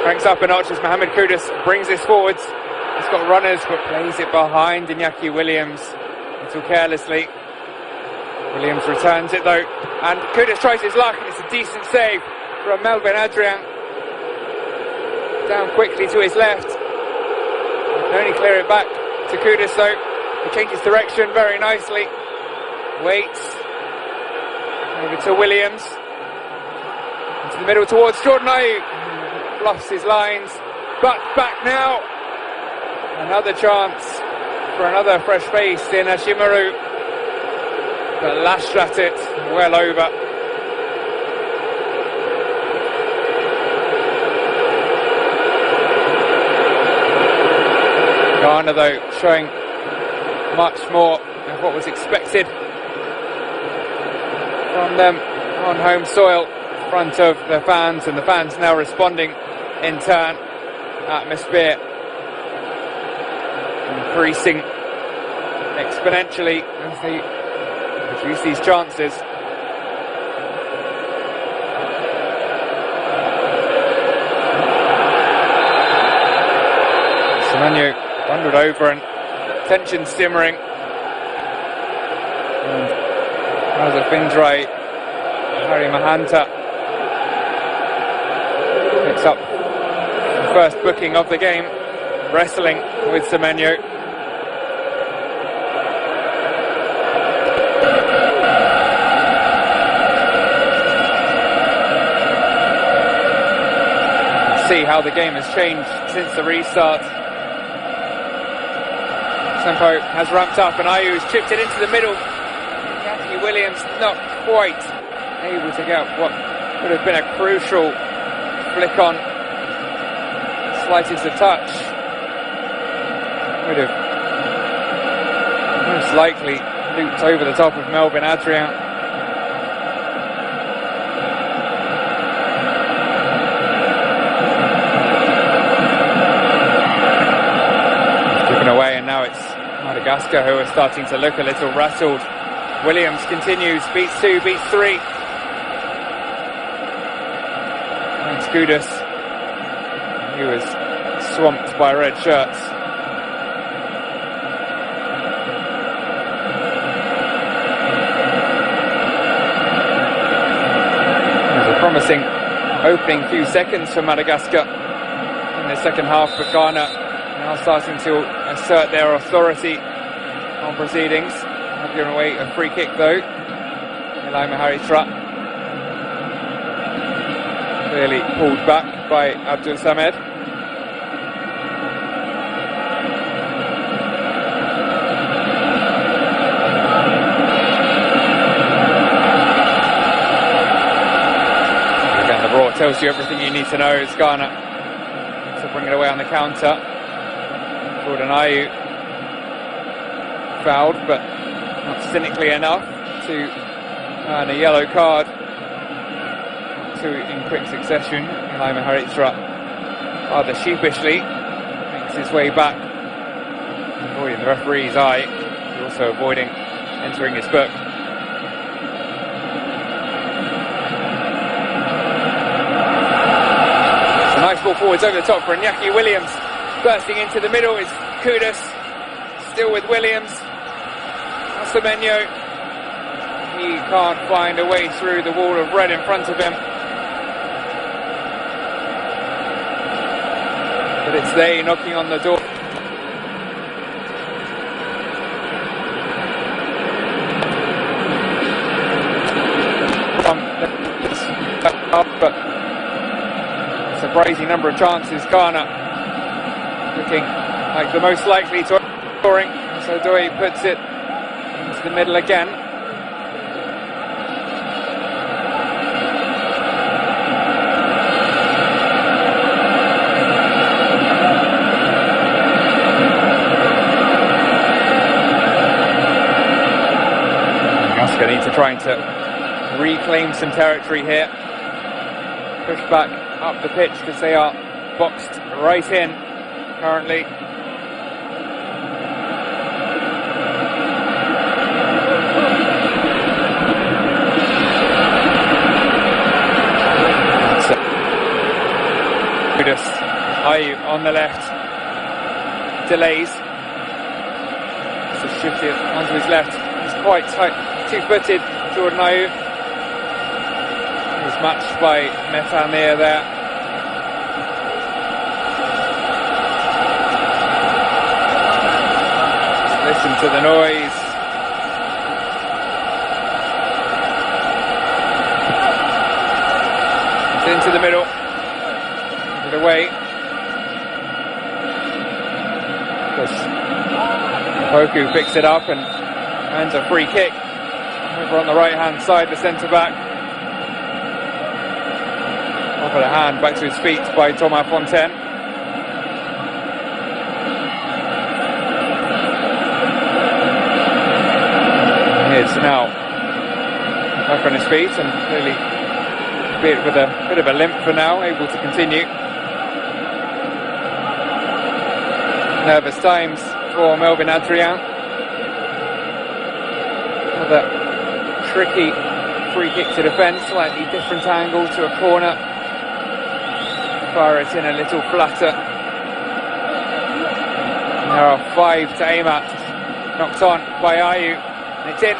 cranks up a notch as Mohamed Kudus brings this forwards. He's got runners but plays it behind Iñaki Williams a little carelessly. Williams returns it though, and Kudus tries his luck, and it's a decent save from Melvin Adrian. Down quickly to his left. Can only clear it back to Kudus though. He changes direction very nicely. Waits. Over to Williams. Into the middle towards Jordan Ayew. Bluffs his lines. But back now. Another chance for another fresh face in Ashimaru. But lashed at it. Well over. Ghana though showing much more of what was expected from them on home soil in front of the fans, and the fans now responding in turn. Atmosphere increasing exponentially as they produce these chances. Semenyo wandered over and tension simmering. And Raza Findray Harry Mahanta picks up the first booking of the game, wrestling with Semenyo. See how the game has changed since the restart. Tempo has ramped up and Ayu's chipped it into the middle. Jackie Williams not quite able to get what would have been a crucial flick on, slightest of touch. Would have most likely looped over the top of Melvin Adrian. Away, and now it's Madagascar who are starting to look a little rattled. Williams continues, beats 2, beats 3. And Skoudas, he was swamped by red shirts. There's a promising opening few seconds for Madagascar in the second half, but Ghana now starting to assert their authority on proceedings. Have given away a free kick though. Eli Maharitra clearly pulled back by Abdul Samed. Again, the brawl tells you everything you need to know. It's Ghana to bring it away on the counter. Jordan Ayew fouled, but not cynically enough to earn a yellow card. Two in quick succession. Eli Maharitra rather sheepishly makes his way back, avoiding the referee's eye, but also avoiding entering his book. It's a nice ball forwards over the top for Iñaki Williams. Bursting into the middle is Kudos, still with Williams. Semenyo, he can't find a way through the wall of red in front of him. But it's they knocking on the door. But a surprising number of chances. Ghana looking like the most likely to scoring. So Doi puts it into the middle again. Madagascar need to try to reclaim some territory here. Push back up the pitch because they are boxed right in currently. Ayew on the left, delays, so shifted onto his left. He's quite tight, two-footed. Jordan Ayew is matched by Meta Amir there. Listen to the noise. It's into the middle. Give it away. Poku picks it up and earns a free kick. Over on the right hand side, the centre back. Over the hand, back to his feet by Thomas Fontaine. Here's now back on his feet and clearly, albeit with a bit of a limp for now, able to continue. Nervous times for Melvin Adrian. Another tricky free kick to defend, slightly different angle to a corner. Fire it in a little flatter. There are 5 to aim at. Knocked on by Ayew. And it's in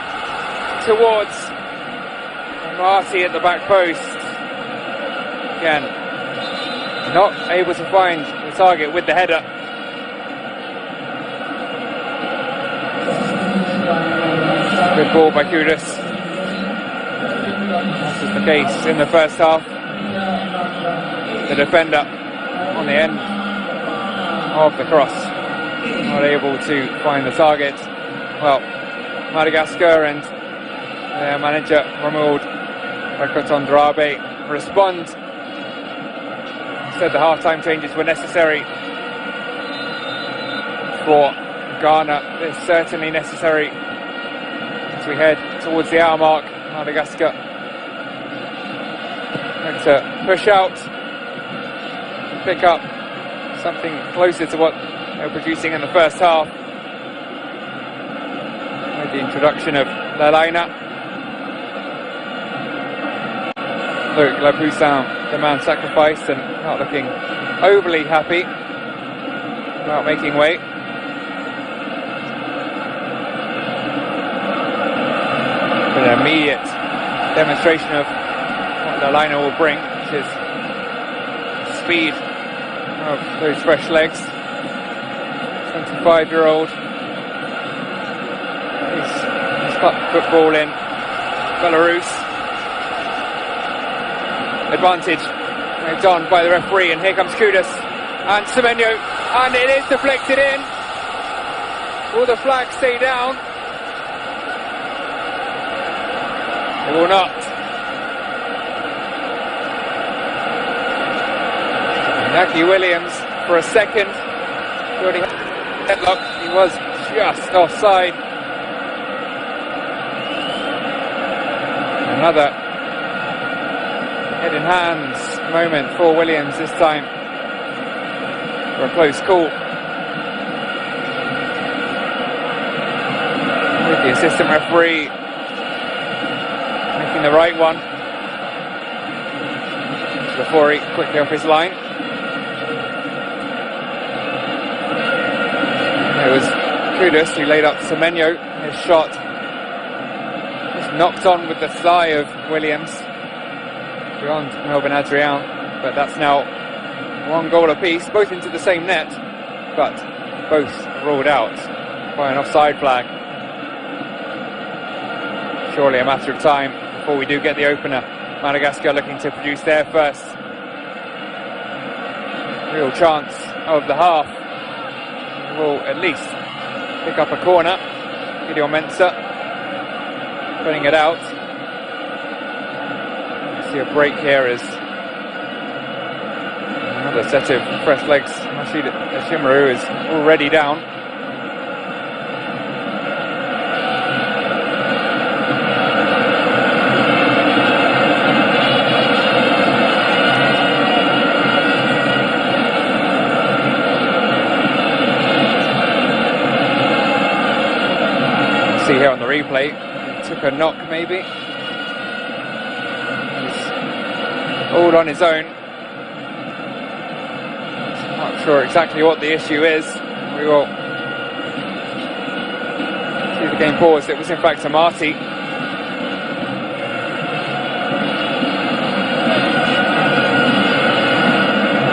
towards Marty at the back post. Again, not able to find the target with the header. Good ball by Kudus. That was the case in the first half. The defender on the end of the cross, not able to find the target. Well, Madagascar and their manager Romuald Rakotondrabe respond. Said the half-time changes were necessary for Ghana. They're certainly necessary as we head towards the hour mark. Madagascar going to push out, pick up something closer to what they were producing in the first half with the introduction of Lalaina. Luc Lapoussin, the man sacrificed, and not looking overly happy about making way. But an immediate demonstration of what Lalaina will bring, which is speed of those fresh legs. 25-year-old. He's got football in Belarus. Advantage moved on by the referee, and here comes Kudus and Semenyo, and it is deflected in. Will the flag stay down? It will not. Inaki Williams for a second. Headlock. He was just offside. Another head in hands moment for Williams, this time for a close call. With the assistant referee making the right one. Lafori quickly off his line. It was Kudus who laid up Semenyo. His shot was knocked on with the thigh of Williams beyond Melvin Adrian, but that's now one goal apiece, both into the same net, but both ruled out by an offside flag. Surely a matter of time before we do get the opener. Madagascar looking to produce their first real chance of the half. Will at least pick up a corner. Gideon Mensah putting it out. See a break here as another set of fresh legs. Rashid Ashimaru is already down. See here on the replay, he took a knock maybe. He's all on his own. Not sure exactly what the issue is. We will see the game paused. It was in fact Amati.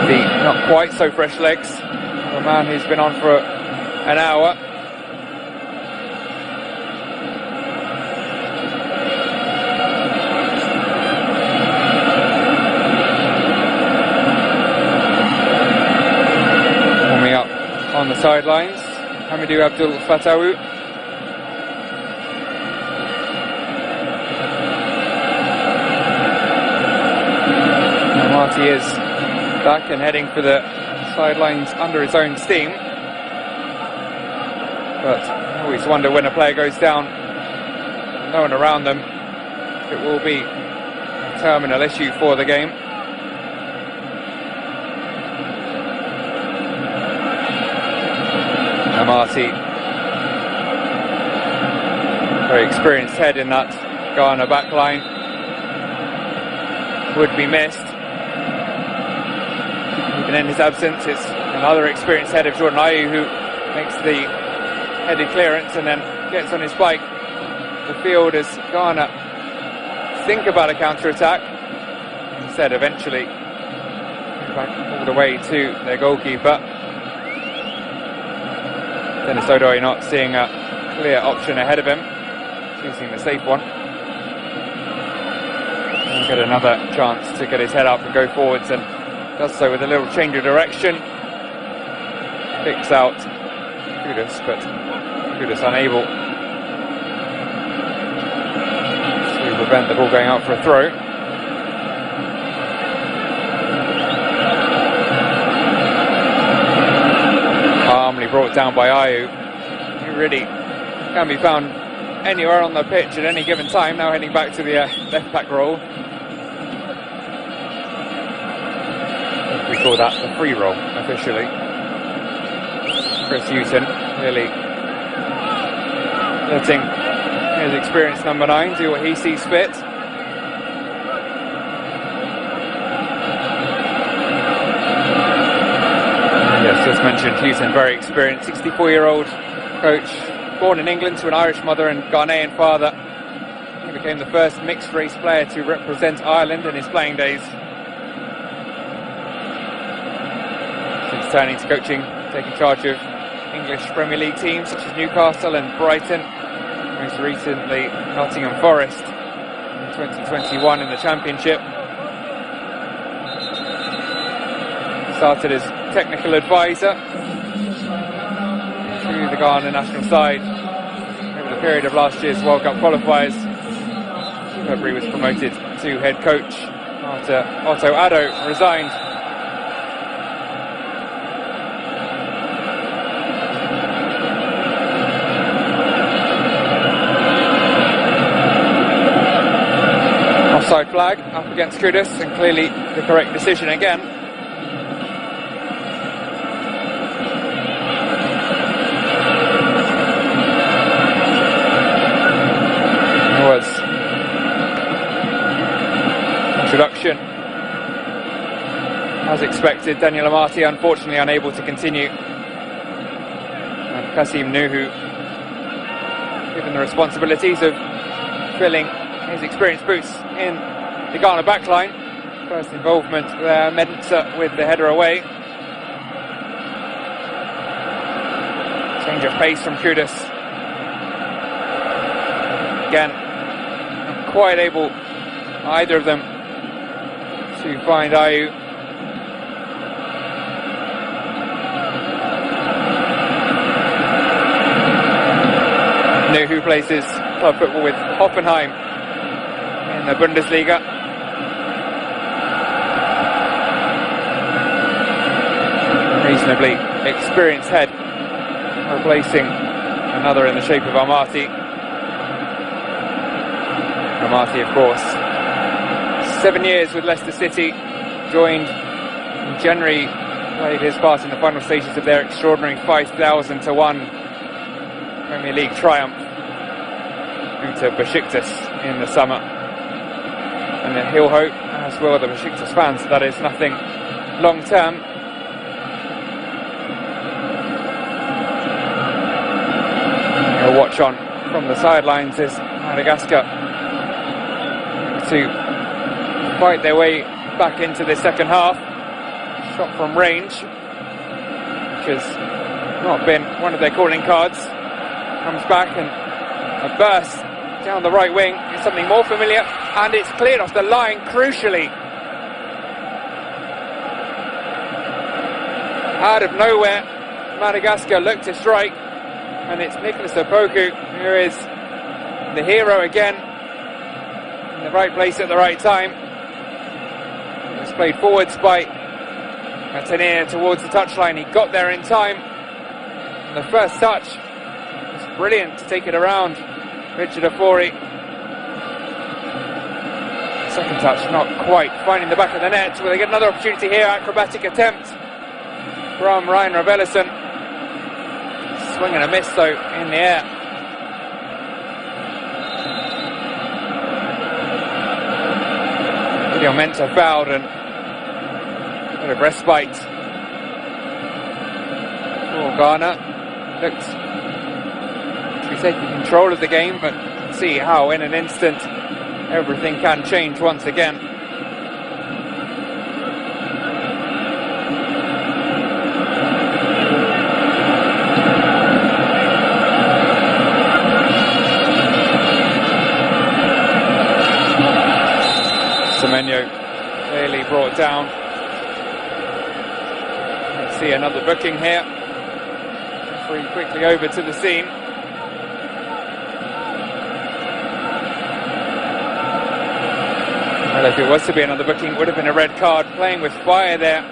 The not quite so fresh legs of a man who's been on for an hour. On the sidelines, Hamidou Abdul Fatawu. Marty is back and heading for the sidelines under his own steam. But I always wonder when a player goes down, no one around them, it will be a terminal issue for the game. Amati, very experienced head in that Ghana backline, would be missed. Even in his absence, it's another experienced head of Jordan Ayew who makes the headed clearance and then gets on his bike. The field as Ghana think about a counter-attack. Instead, eventually, back all the way to their goalkeeper. Dennis Odoi not seeing a clear option ahead of him, choosing the safe one. He'll get another chance to get his head up and go forwards, and does so with a little change of direction. Picks out Kudus, but Kudus unable to prevent the ball going out for a throw. Calmly brought down by Ayew, who really can be found anywhere on the pitch at any given time, now heading back to the left back role. We call that the free role officially. Chris Hewton really letting his experienced number 9 do what he sees fit. Yes, just mentioned Hewton, very experienced, 64-year-old coach, born in England to an Irish mother and Ghanaian father. He became the first mixed-race player to represent Ireland in his playing days. Since turning to coaching, taking charge of English Premier League teams such as Newcastle and Brighton, most recently Nottingham Forest in 2021 in the Championship. Started as technical advisor to the Ghana national side over the period of last year's World Cup qualifiers. In February was promoted to head coach after Otto Addo resigned. Offside flag up against Kudus, and clearly the correct decision again. Introduction. As expected, Daniel Amati unfortunately unable to continue. And Kasim Nuhu given the responsibilities of filling his experienced boots in the Ghana backline. First involvement there, Mensah with the header away. Change of pace from Kudus. Again, not quite able, either of them, to find Ayew. Nuhu plays his club football with Hoffenheim in the Bundesliga. Reasonably experienced head, replacing another in the shape of Amati. Amati, of course, 7 years with Leicester City, joined in January, played his part in the final stages of their extraordinary 5,000-1 Premier League triumph to Besiktas in the summer. And then he'll hope, as will the Besiktas fans, that is nothing long term. He'll watch on from the sidelines as Madagascar to fight their way back into the second half. Shot from range, which has not been one of their calling cards. Comes back, and a burst down the right wing is something more familiar, and it's cleared off the line crucially. Out of nowhere, Madagascar look to strike, and it's Nicholas Opoku who is the hero again, in the right place at the right time. It's played forwards by Matanir towards the touchline. He got there in time. And the first touch was brilliant to take it around Richard Ofori. Second touch not quite finding the back of the net. Will they get another opportunity here? Acrobatic attempt from Ryan Ravelisson. Swing and a miss though in the air. Mensah fouled, and a bit of respite for Ghana. Looked to be taking control of the game, but see how in an instant everything can change once again. Semenyo clearly brought down. Let's see another booking here. Referee quickly over to the scene. Well, if it was to be another booking, it would have been a red card. Playing with fire there,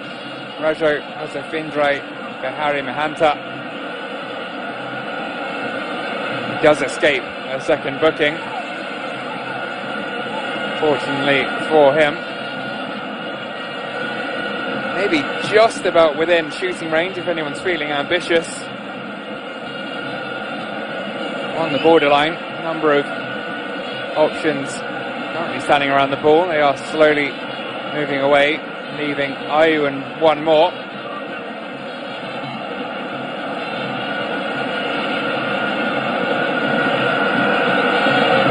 Rajo Josefindrai Behari Mahanta. He does escape a second booking. Fortunately for him. Maybe just about within shooting range if anyone's feeling ambitious. On the borderline, a number of options currently standing around the ball. They are slowly moving away, leaving Ayu and one more.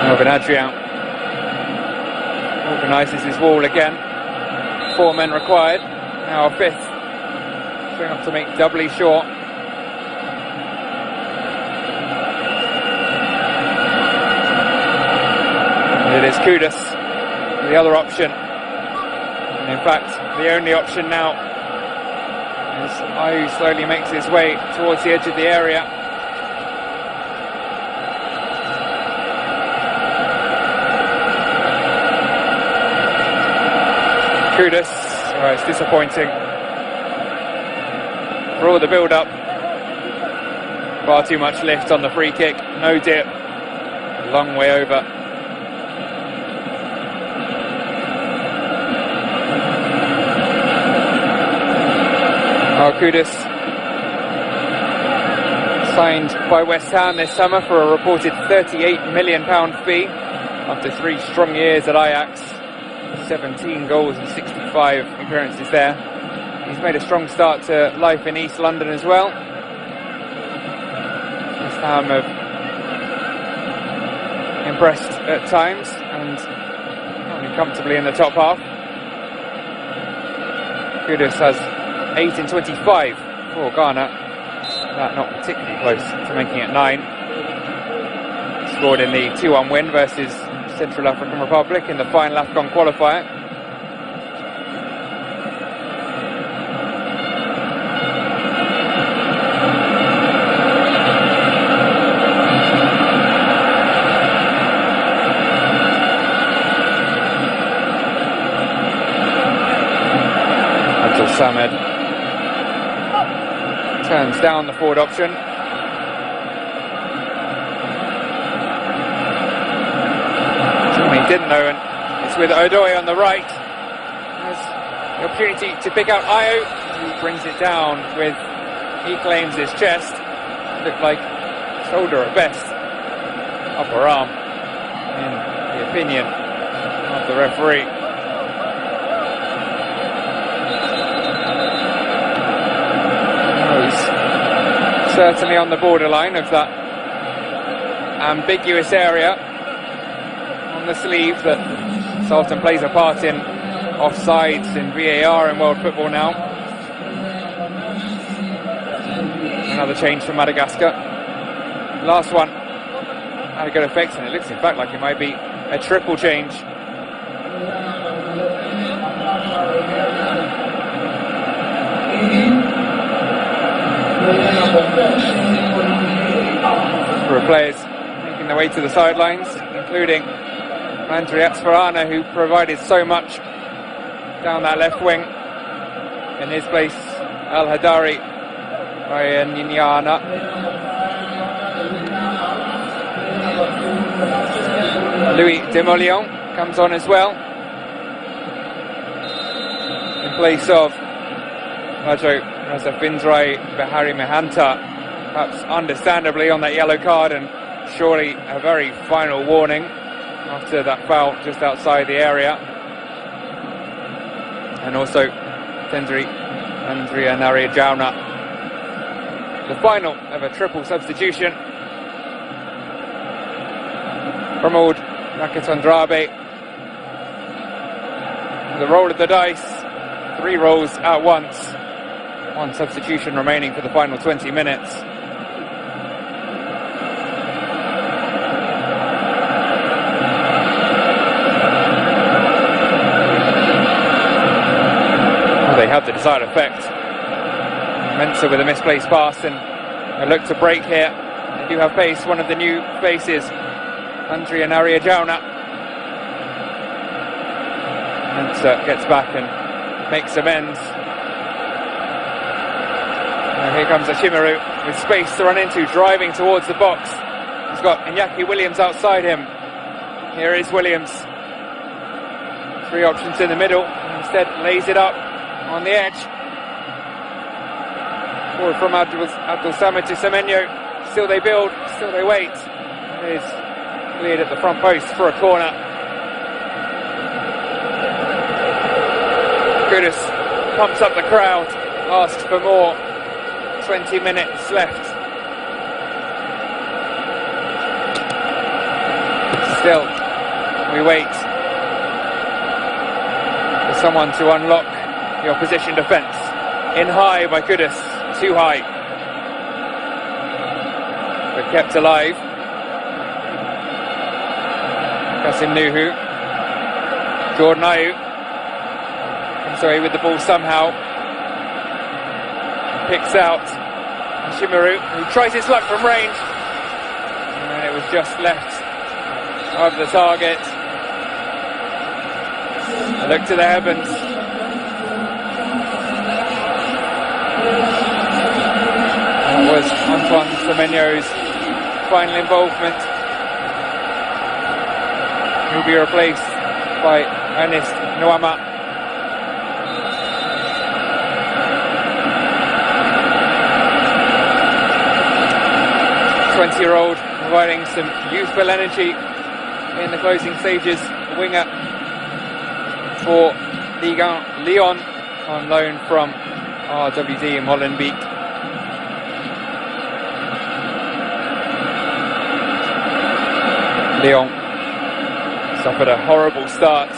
Melvin Adrian organises his wall again. 4 men required. Now a fifth. Trying up to make doubly short. And it is Kudus, the other option. And in fact, the only option now as Ayu slowly makes his way towards the edge of the area. Kudus, oh, it's disappointing. For all the build-up, far too much lift on the free kick, no dip, a long way over. Oh, Kudus, signed by West Ham this summer for a reported £38 million fee after 3 strong years at Ajax. 17 goals and 65 appearances there. He's made a strong start to life in East London as well. West Ham have impressed at times and currently comfortably in the top half. Kudus has 8 in 25 for Ghana. That not particularly close to making it 9. Scored in the 2-1 win versus Central African Republic in the final AFCON qualifier. Abdul Samad turns down the forward option. He didn't know, and it's with Odoye on the right. Has the opportunity to pick out Ayu. He brings it down with, he claims, his chest. Looked like shoulder at best. Upper arm, in the opinion of the referee. He's certainly on the borderline of that ambiguous area on the sleeve that so often plays a part in offsides in VAR in world football now. Another change from Madagascar. Last one had a good effect, and it looks in fact like it might be a triple change. For players making their way to the sidelines, including Andri Atsparana, who provided so much down that left wing. In his place, Al Hadari, Ryan Ninyana. Louis Demolion comes on as well, in place of Rajo Josefindrai Behari Mahanta, perhaps understandably on that yellow card, and surely a very final warning after that foul just outside the area. And also Tendri Andrea Narijauna, the final of a triple substitution. Pramod Rakitandrabe The roll of the dice, 3 rolls at once. 1 substitution remaining for the final 20 minutes. Well, they have the desired effect. Mensah with a misplaced pass and a look to break here. They do have pace, one of the new faces, Andrea Nariajauna. Mensah gets back and makes amends. And here comes Ashimaru with space to run into, driving towards the box. He's got Iñaki Williams outside him. Here is Williams. 3 options in the middle. Instead lays it up on the edge. Forward from Abdul Samad to Semenyo. Still they build, still they wait. It is cleared at the front post for a corner. Kudus pumps up the crowd, asks for more. 20 minutes left. Still, we wait for someone to unlock the opposition defence. In high by Kudus, too high. But kept alive. Kasim Nuhu. Jordan Ayew comes away with the ball somehow. Picks out Ashimaru, who tries his luck from range. And it was just left of the target. A look to the heavens. That was Antoine Semenyo's final involvement. He'll be replaced by Ernest Nwama. 20-year-old providing some youthful energy in the closing stages. Winger for Lyon on loan from RWD Molenbeek. Lyon suffered a horrible start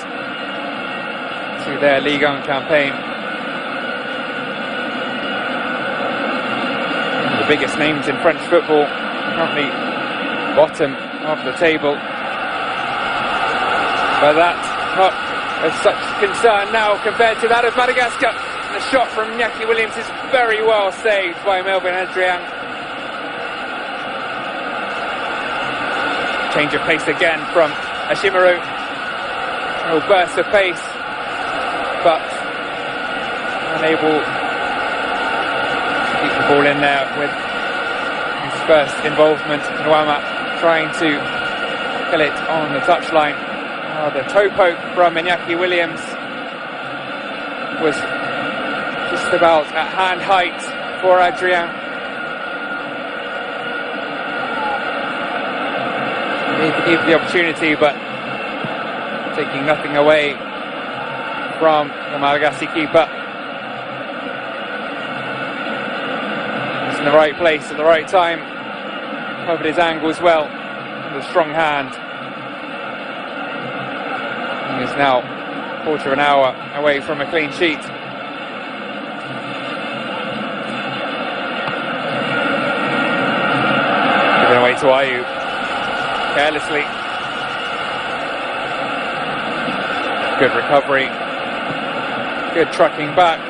to their Ligue 1 campaign. One of the biggest names in French football, currently bottom of the table. But that's not of such concern now compared to that of Madagascar. And the shot from Iñaki Williams is very well saved by Melvin Adrian. Change of pace again from Ashimaru. A little burst of pace, but unable to keep the ball in there with his first involvement. Nwama trying to kill it on the touchline. The toe poke from Iñaki Williams was just about at hand height for Adrian. Need to keep the opportunity, but taking nothing away from the Malagasy keeper. He's in the right place at the right time. Covered his angles well with a strong hand. He is now a quarter of an hour away from a clean sheet. Given away to Ayew carelessly. Good recovery. Good trucking back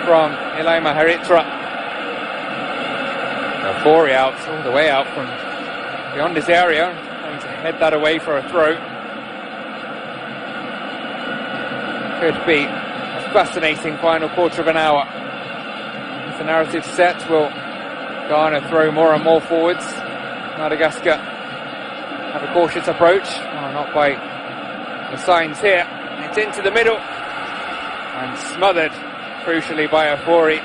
from Ilaima Haritra. Fori out, all the way out from beyond his area, trying to head that away for a throw. Could be a fascinating final quarter of an hour. If the narrative set, will Ghana throw more and more forwards. Madagascar have a cautious approach. Oh, not by the signs here. It's into the middle and smothered, crucially, by Afori.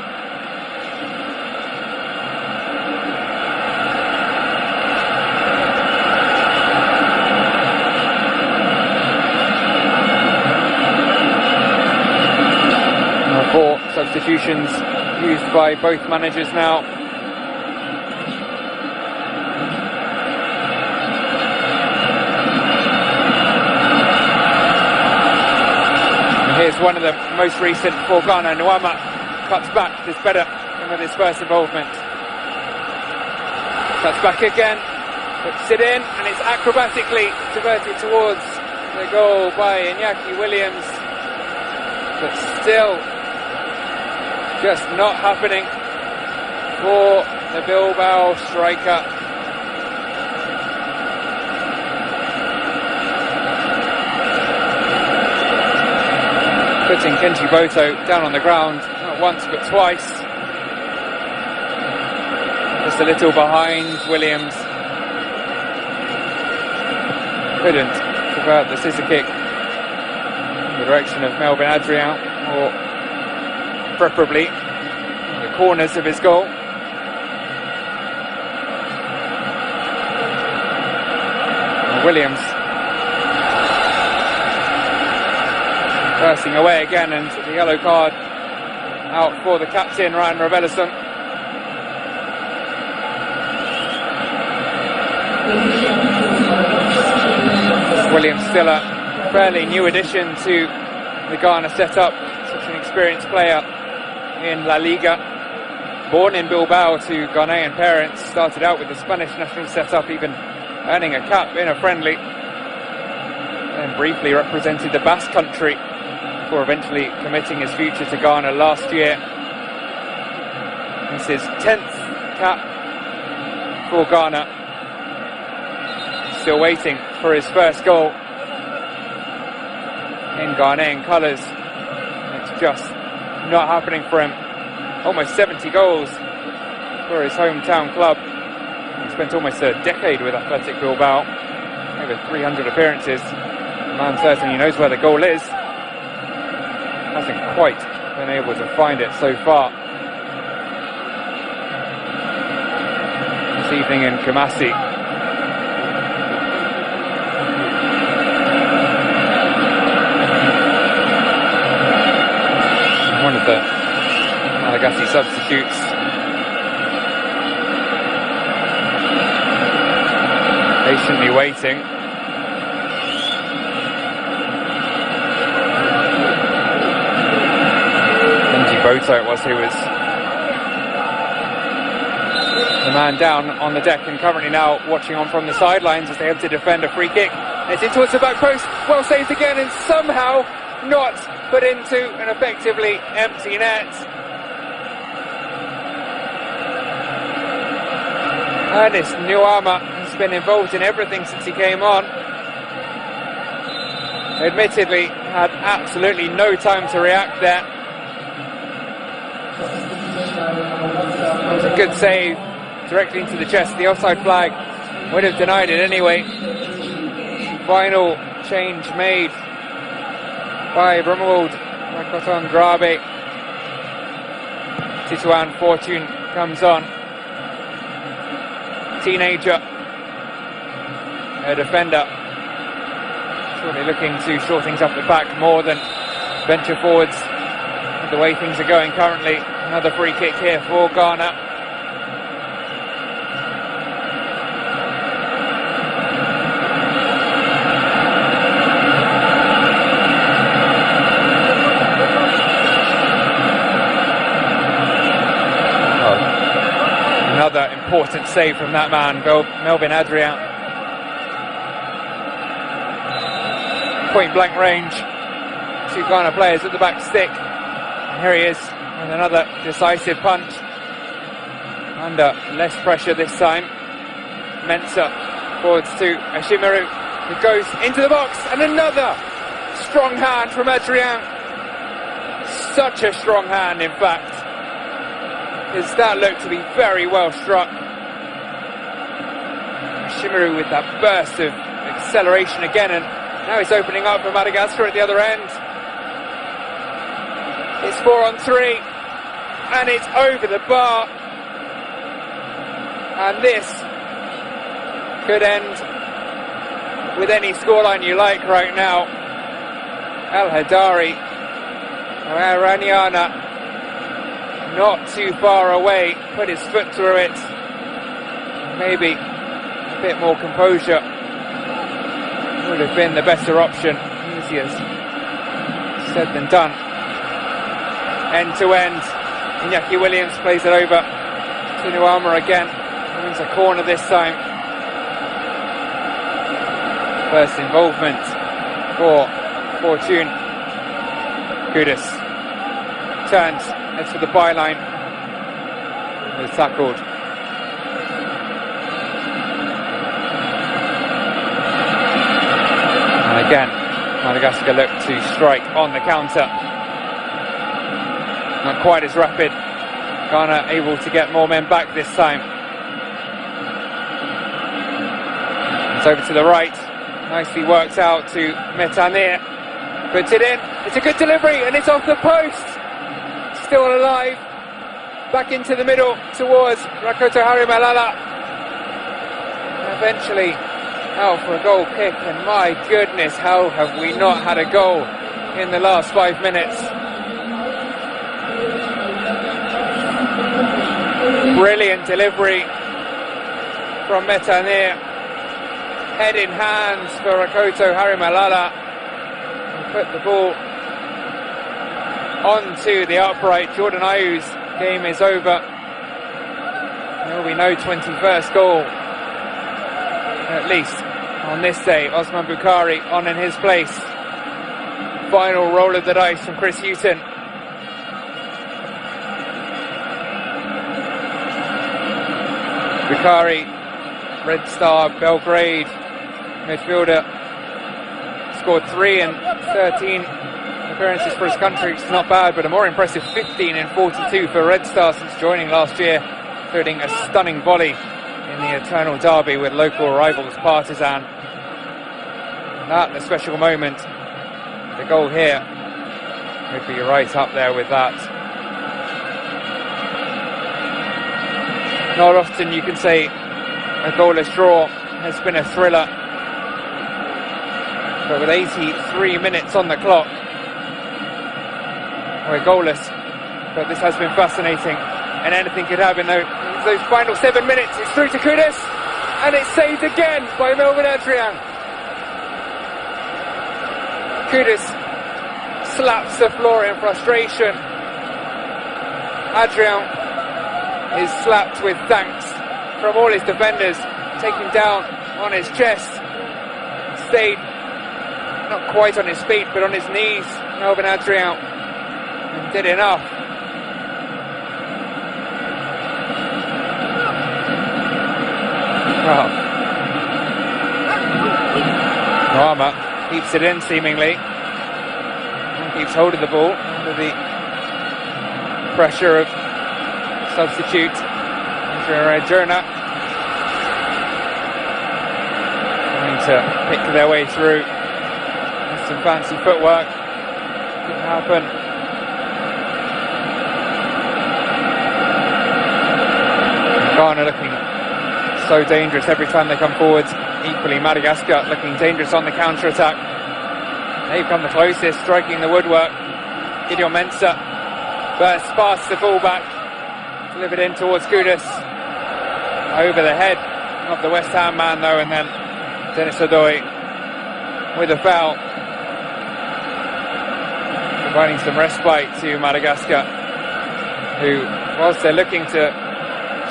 Four substitutions used by both managers now. Here's one of them, most recent for Ghana. Nuama cuts back, is better than with his first involvement. Cuts back again, puts it in, and it's acrobatically diverted towards the goal by Iñaki Williams. But still, just not happening for the Bilbao striker. Putting Kenji Boto down on the ground, not once but twice. Just a little behind Williams. Couldn't convert the scissor kick in the direction of Melvin Adrian, or preferably the corners of his goal. And Williams bursting away again, and the yellow card out for the captain, Ryan Ravelisson. Williams still a fairly new addition to the Ghana setup, such an experienced player in La Liga. Born in Bilbao to Ghanaian parents, started out with the Spanish national setup, even earning a cap in a friendly, and briefly represented the Basque country before eventually committing his future to Ghana last year. This is his 10th cap for Ghana. Still waiting for his first goal in Ghanaian colours. It's just not happening for him. Almost 70 goals for his hometown club. He spent almost a decade with Athletic Bilbao, over 300 appearances. The man certainly knows where the goal is. Hasn't quite been able to find it so far. This evening in Kumasi. One of the Malagasy substitutes. Patiently waiting. Kenji Boto it was who was the man down on the deck, and currently now watching on from the sidelines as they have to defend a free kick. It's in towards the back post, well saved again, and somehow not put into an effectively empty net. Ernest Nuama has been involved in everything since he came on. Admittedly, had absolutely no time to react there. It was a good save, directly into the chest. The offside flag would have denied it anyway. Final change made by Romuald Rakoton Drabe. Titouan Fortune comes on. Teenager, a defender, surely looking to shore things up the back more than venture forwards with the way things are going currently. Another free kick here for Ghana. Another important save from that man, Melvin Adrian. Point blank range. Two Ghana players at the back stick. And here he is with another decisive punch. Under less pressure this time. Mensah forwards to Ashimaru, who goes into the box, and another strong hand from Adrian. Such a strong hand, in fact. Because that looked to be very well struck. Shimaru with that burst of acceleration again, and now he's opening up for Madagascar at the other end. It's 4-on-3, and it's over the bar. And this could end with any scoreline you like right now. El Hadari, Raniana, not too far away, put his foot through it. Maybe a bit more composure would have been the better option. Easier said than done. End to end. Iñaki Williams plays it over to Nuama again. Wins a corner this time. First involvement for Fortune. Kudus turns, heads to the byline. Was tackled. And again, Madagascar look to strike on the counter. Not quite as rapid. Ghana able to get more men back this time. It's over to the right. Nicely worked out to Metanir. Puts it in. It's a good delivery and it's off the post. Still alive. Back into the middle towards Rakoto Harimalala. Eventually out for a goal kick, and my goodness, how have we not had a goal in the last 5 minutes? Brilliant delivery from Metanir. Head in hands for Rakoto Harimalala. And put the ball onto the upright. Jordan Ayew's game is over. There will be no 21st goal, at least on this day. Osman Bukhari on in his place. Final roll of the dice from Chris Hughton. Bukhari, Red Star Belgrade midfielder, scored 3 in 13 appearances for his country. It's not bad, but a more impressive 15 in 42 for Red Star since joining last year, including a stunning volley in the eternal derby with local rivals Partizan. That, a special moment. The goal here would be right up there with that. Not often you can say a goalless draw has been a thriller, but with 83 minutes on the clock, we're goalless. But this has been fascinating, and anything could happen though. Those final 7 minutes, it's through to Kudus, and it's saved again by Melvin Adrian. Kudus slaps the floor in frustration. Adrian is slapped with thanks from all his defenders, taken down on his chest, stayed not quite on his feet but on his knees. Melvin Adrian did enough. Well, Nuama keeps it in seemingly, and keeps hold of the ball under the pressure of substitute Jonah, trying to pick their way through. Some fancy footwork didn't happen. Ghana looking so dangerous every time they come forwards. Equally, Madagascar looking dangerous on the counter-attack. They've come the closest, striking the woodwork. Gideon Mensah bursts past the fullback, delivered in towards Kudus. Over the head of the West Ham man though, and then Dennis Odoi with a foul, providing some respite to Madagascar, who, whilst they're looking to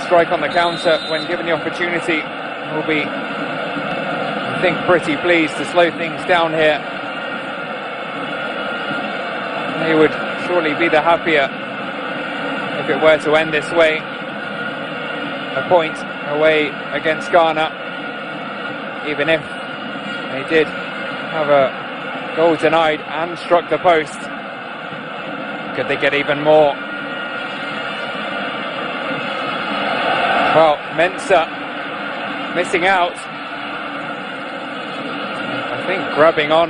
strike on the counter when given the opportunity, will be, I think, pretty pleased to slow things down here. They would surely be the happier if it were to end this way. A point away against Ghana, even if they did have a goal denied and struck the post. Could they get even more? Well, Mensah missing out. I think grabbing on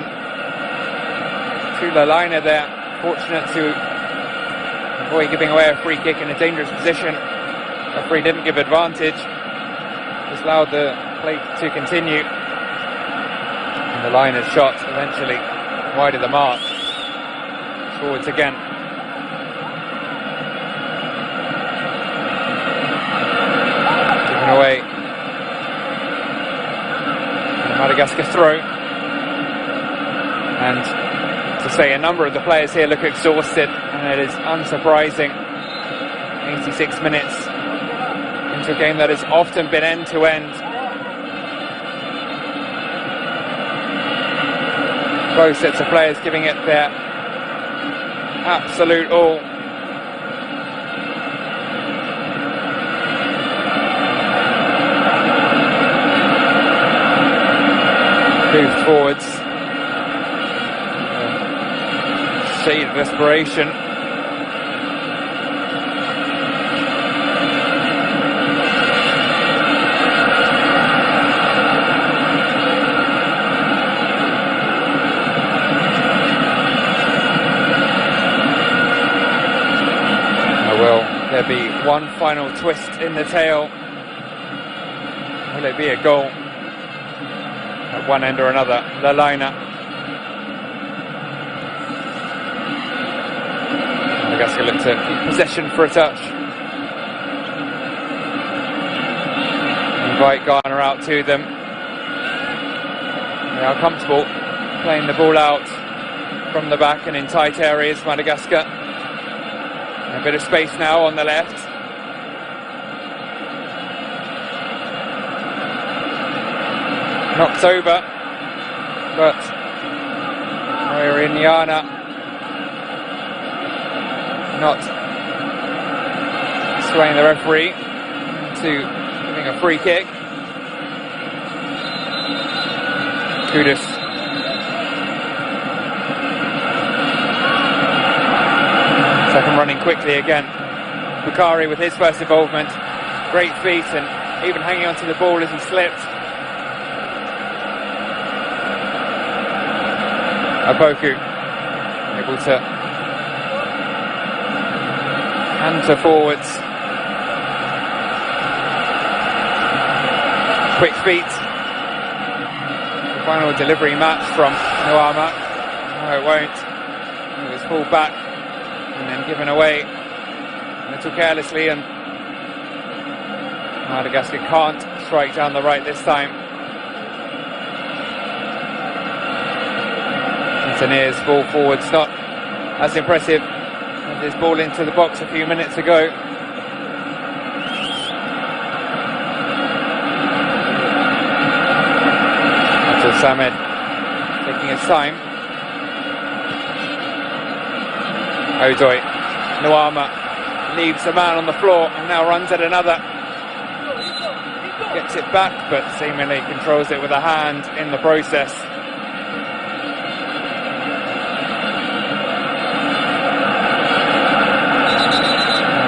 to Lalina there. Fortunate to avoid giving away a free kick in a dangerous position. Referee didn't give advantage. Just allowed the play to continue. And the Liner's shot eventually wide of the mark. Forwards again. Given away. And Madagascar throw. And it's a say a number of the players here look exhausted, and it is unsurprising. 86 minutes into a game that has often been end-to-end. Both sets of players giving it their absolute all. Moved forwards. Shade of desperation. Will there be one final twist in the tail? Will it be a goal at one end or another? Lalina. Madagascar look to keep possession for a touch. Invite Ghana out to them. They are comfortable playing the ball out from the back and in tight areas, Madagascar. A bit of space now on the left. Knocked over, but Iriniana not swaying the referee to giving a free kick. Kudus. Second running quickly again. Bukhari with his first involvement. Great feet and even hanging onto the ball as he slipped. Aboku able to canter forwards. Quick feet. The final delivery match from Nuama. No, it won't. It was pulled back and then given away a little carelessly, and Madagascar can't strike down the right this time. Tanzania's ball forwards not as impressive as his ball into the box a few minutes ago. Abdul Samed taking his time. Odoi. Nuama leaves a man on the floor and now runs at another. Gets it back, but seemingly controls it with a hand in the process.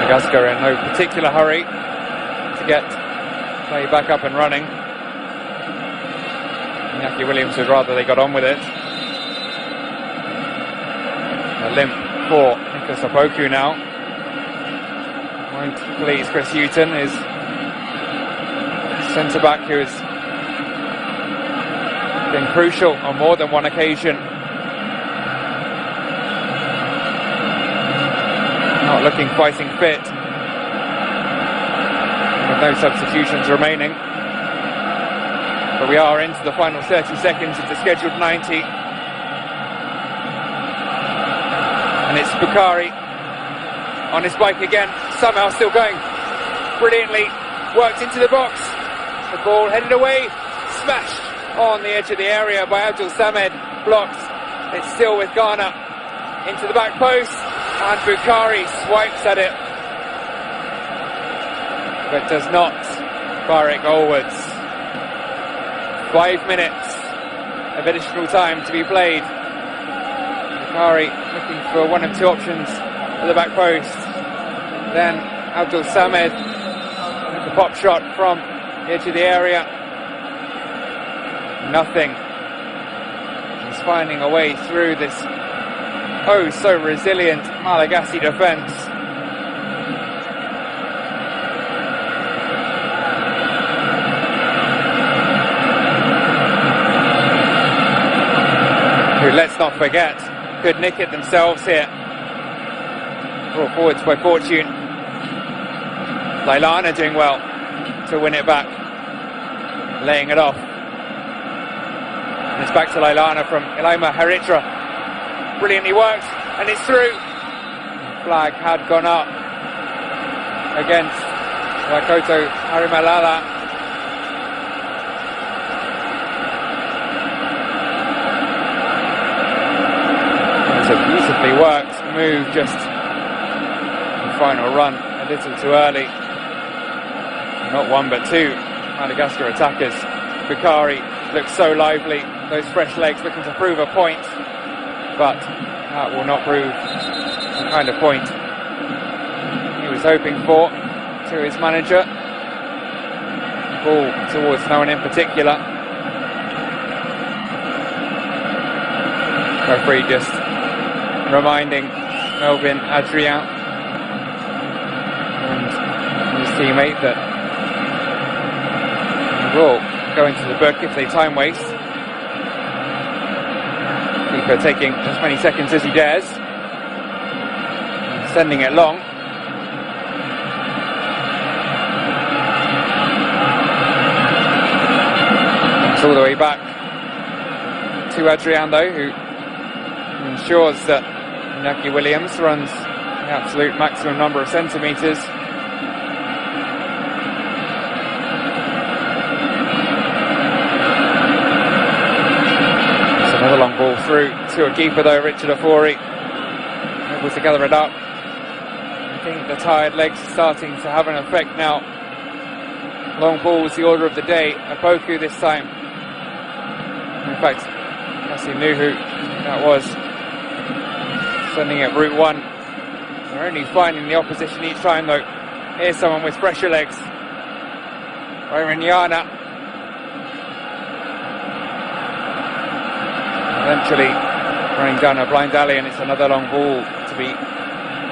Madagascar in no particular hurry to get play back up and running. Iñaki Williams would rather they got on with it. A limp for Nicholas Opoku now. Won't please Chris Hughton, his centre-back, who has been crucial on more than one occasion. Not looking fighting fit, with no substitutions remaining. But we are into the final 30 seconds of the scheduled 90. And it's Bukhari on his bike again, somehow still going brilliantly, worked into the box, the ball headed away, smashed on the edge of the area by Abdul Samed, blocked. It's still with Ghana, into the back post, and Bukhari swipes at it, but does not fire it goalwards. 5 minutes of additional time to be played. Bukhari looking for one of two options at the back post. Then Abdul Samed with the pop shot from the edge of the area. Nothing. He's finding a way through this oh so resilient Malagasy defence. Who, let's not forget, could nick it themselves here. Brought forwards by fortune. Lailana doing well to win it back, laying it off. And it's back to Lailana from Ilaima Haritra. brilliantly worked, and it's through. Flag had gone up against Waikoto Harimalala. It was a beautifully worked move, just the final run a little too early. Not one but two Madagascar attackers. Bukari looks so lively, those fresh legs looking to prove a point, but that will not prove the kind of point he was hoping for. To his manager, ball towards no one in particular. Referee just reminding Melvin Adrian and his teammate that he will go into the book if they time waste. Keeper taking as many seconds as he dares, sending it long. It's all the way back to Adrian though, who ensures that Iñaki Williams runs the absolute maximum number of centimetres. It's another long ball through to a keeper though, Richard Ofori, able to gather it up. I think the tired legs are starting to have an effect now. Long ball was the order of the day. Opoku this time. In fact, Kasim Nuhu, that was, sending it route one. They're only finding the opposition each time though. Here's someone with fresher legs. Iraniana. Eventually running down a blind alley, and it's another long ball to be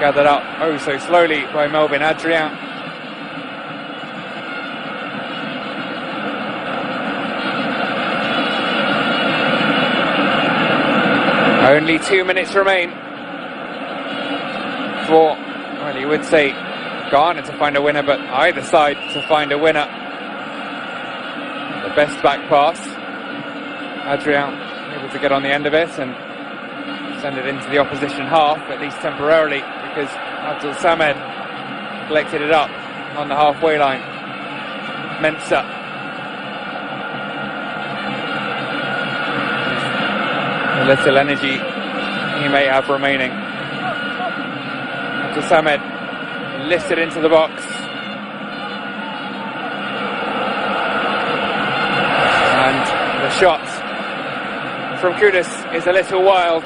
gathered up oh so slowly by Melvin Adrian. Only 2 minutes remain for, well, you would say Ghana to find a winner, but either side to find a winner. The best back pass. Adrian able to get on the end of it and send it into the opposition half, at least temporarily, because Abdul Samed collected it up on the halfway line. Mensah. The little energy he may have remaining. Abdul Samed lifted into the box. And the shot from Kudus is a little wild.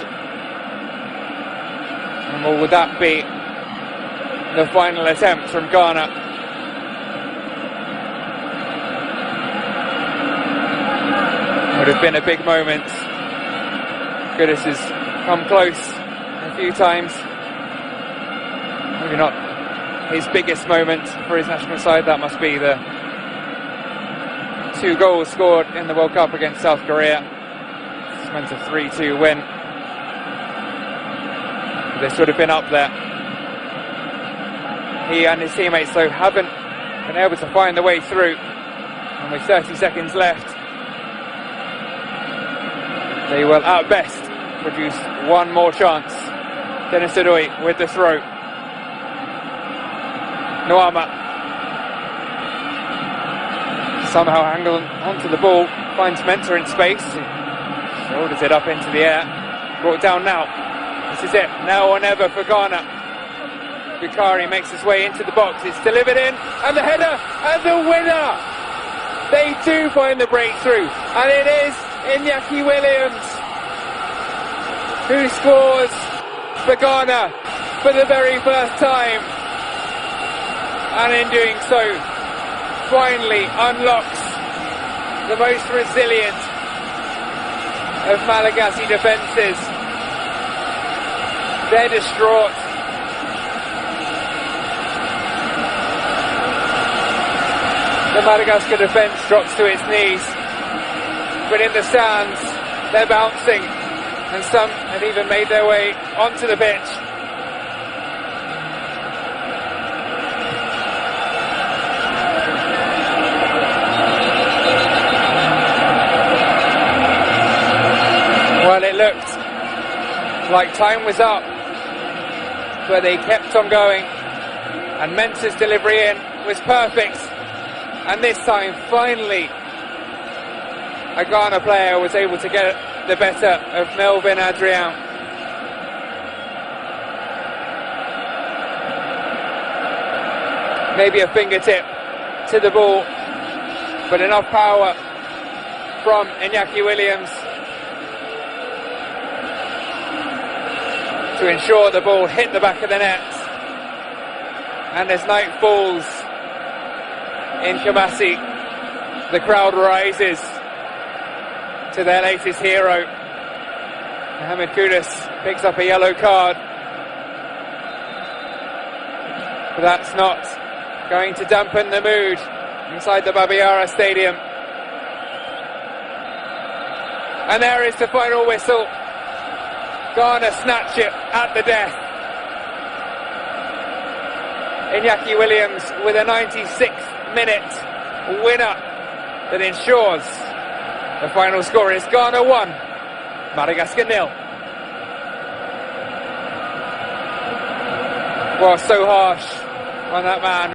And well, would that be the final attempt from Ghana? Would have been a big moment. Kudus has come close a few times. Maybe not his biggest moment for his national side. That must be the 2 goals scored in the World Cup against South Korea. It's meant a 3-2 win. This would have been up there. He and his teammates though haven't been able to find the way through, and with 30 seconds left they will at best produce one more chance. Dennis Odoi with the throw. Noama somehow angled onto the ball, finds Mensah in space, shoulders it up into the air, brought down now. This is it, now or never for Ghana. Bukari makes his way into the box, it's delivered in, and the header, and the winner! They do find the breakthrough, and it is Iñaki Williams who scores for Ghana for the very first time, and in doing so finally unlocks the most resilient of Malagasy defences. They're distraught. The Madagascar defence drops to its knees, but in the stands they're bouncing, and some have even made their way onto the pitch. Well, it looked like time was up, but they kept on going, and Mensah's delivery in was perfect, and this time finally a Ghana player was able to get the better of Melvin Adrian. Maybe a fingertip to the ball, but enough power from Iñaki Williams to ensure the ball hit the back of the net. And as night falls in Kumasi, the crowd rises to their latest hero. Mohamed Kudus picks up a yellow card, but that's not going to dampen the mood inside the Babiara Stadium. And there is the final whistle. Ghana snatch it at the death. Iñaki Williams with a 96th minute winner that ensures the final score is Ghana 1, Madagascar 0. Well, so harsh on that man.